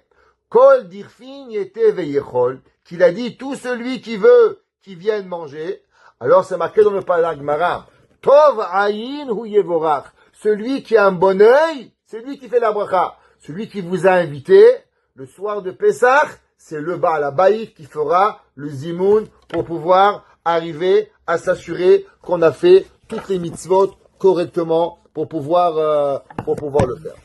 Kol dirfin yete veyechol, qu'il a dit tout celui qui veut, qui vienne manger. Alors c'est marqué dans le Parag Gemara, Tov ayin hu yevorach. Celui qui a un bon œil, c'est lui qui fait la bracha. Celui qui vous a invité, le soir de Pessah, c'est le Baal Habayit qui fera le zimoun pour pouvoir arriver à s'assurer qu'on a fait toutes les mitzvot correctement pour pouvoir le faire.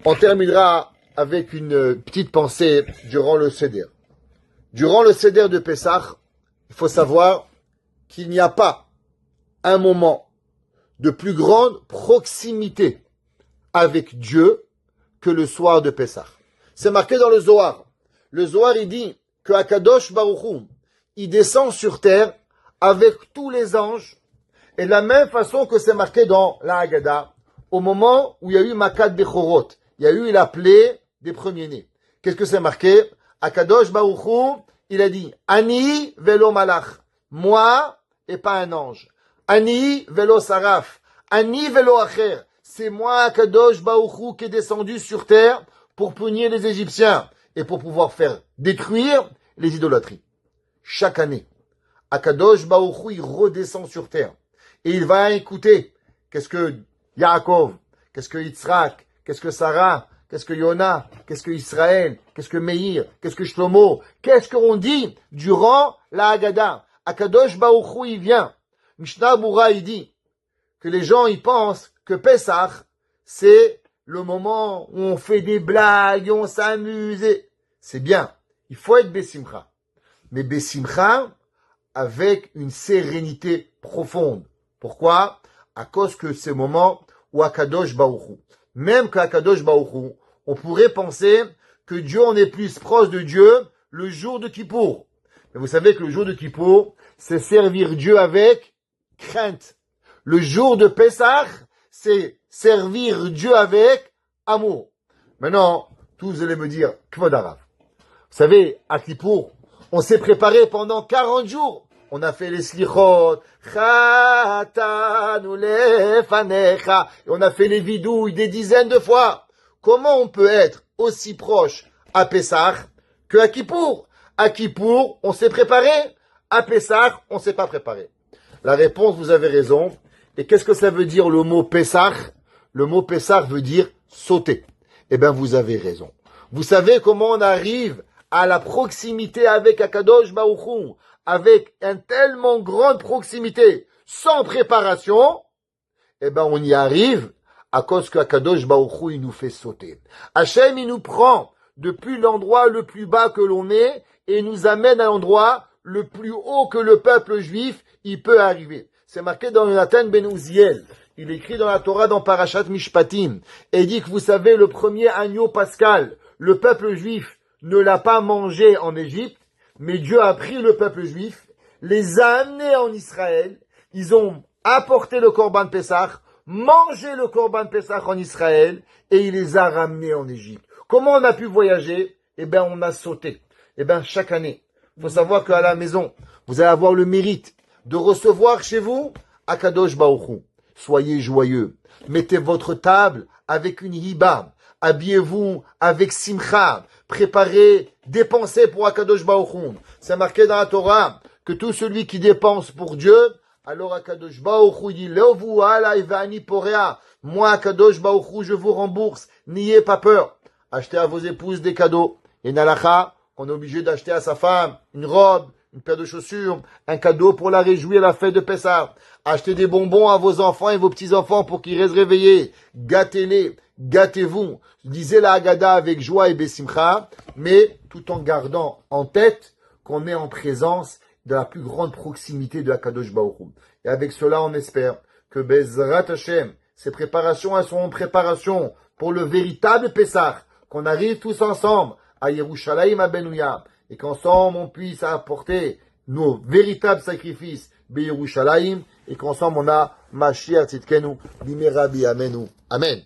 On terminera avec une petite pensée durant le Seder. Durant le Seder de Pessah, il faut savoir qu'il n'y a pas un moment de plus grande proximité avec Dieu que le soir de Pessah. C'est marqué dans le Zohar. Le Zohar, il dit que Akadosh Baruch Hu, il descend sur terre avec tous les anges, et de la même façon que c'est marqué dans la Haggadah, au moment où il y a eu Makat Bechorot, il y a eu la plaie des premiers-nés. Qu'est-ce que c'est marqué? Akadosh Baruch Hu, il a dit, Ani velo malach, moi et pas un ange. Ani velo saraf, Ani velo acher, c'est moi Akadosh Baruch Hu qui est descendu sur terre pour punir les Égyptiens et pour pouvoir faire détruire les idolâtries. Chaque année, Akadosh Baruch Hu, il redescend sur terre et il va écouter qu'est-ce que Yaakov, qu'est-ce que Yitzhak, qu'est-ce que Sarah, qu'est-ce que Yona, qu'est-ce que Israël, qu'est-ce que Meir, qu'est-ce que Shlomo, qu'est-ce qu'on dit durant la Haggadah. Akadosh Baruch Hu, il vient. Mishnah Bura, il dit que les gens, ils pensent que Pessah, c'est le moment où on fait des blagues, on s'amuse. C'est bien. Il faut être Bessimcha. Mais Bessimcha avec une sérénité profonde. Pourquoi? À cause que c'est le moment où Akadosh Baruch Hu, même qu'Akadosh Baruch Hu, on pourrait penser que Dieu, on est plus proche de Dieu le jour de Kippour. Mais vous savez que le jour de Kippour, c'est servir Dieu avec crainte. Le jour de Pessah, c'est servir Dieu avec amour. Maintenant, tous vous allez me dire, Kvod Harav. Vous savez, à Kippour, on s'est préparé pendant 40 jours. On a fait les slichot, chatanu lefanecha, et on a fait les vidouilles des dizaines de fois. Comment on peut être aussi proche à Pessah que à Kippour? À Kippour, on s'est préparé. À Pessah, on s'est pas préparé. La réponse, vous avez raison. Et qu'est-ce que ça veut dire le mot Pessah? Le mot Pessah veut dire sauter. Eh bien, vous avez raison. Vous savez comment on arrive à la proximité avec Akadosh Baruch Hu, avec une tellement grande proximité, sans préparation? Eh bien, on y arrive à cause qu'Akadosh Baruch Hu, il nous fait sauter. Hachem, il nous prend depuis l'endroit le plus bas que l'on est et nous amène à l'endroit le plus haut que le peuple juif, il peut arriver. C'est marqué dans Jonathan ben Uziel. Il écrit dans la Torah, dans Parashat Mishpatim. Et il dit que vous savez, le premier agneau pascal, le peuple juif ne l'a pas mangé en Égypte, mais Dieu a pris le peuple juif, les a amenés en Israël, ils ont apporté le Korban Pessah, mangé le Korban Pessah en Israël, et il les a ramenés en Égypte. Comment on a pu voyager? Eh bien, on a sauté. Eh bien, chaque année, il faut savoir qu'à la maison, vous allez avoir le mérite de recevoir chez vous Akadosh Baruch Hu. Soyez joyeux. Mettez votre table avec une hiba. Habillez-vous avec simcha. Préparez, dépensez pour Akadosh Baruch Hu. C'est marqué dans la Torah que tout celui qui dépense pour Dieu, alors Akadosh Baruch Hu dit Leovu alai va'ani porea. Moi, Akadosh Baruch Hu, je vous rembourse. N'ayez pas peur. Achetez à vos épouses des cadeaux. Et Nalacha, on est obligé d'acheter à sa femme une robe, une paire de chaussures, un cadeau pour la réjouir à la fête de Pessah. Achetez des bonbons à vos enfants et vos petits-enfants pour qu'ils restent réveillés. Gâtez-les, gâtez-vous. Disez la Haggadah avec joie et bessimcha, mais tout en gardant en tête qu'on est en présence de la plus grande proximité de Akadosh Baruch Hu. Et avec cela, on espère que Bezrat Hashem, ces préparations, elles seront préparations pour le véritable Pessah, qu'on arrive tous ensemble à Yerushalayim Abenouya, et qu'ensemble on puisse apporter nos véritables sacrifices Yerushalayim, et qu'ensemble on a Mashiach Tzidkenu, Bimerabi Amenu. Amen.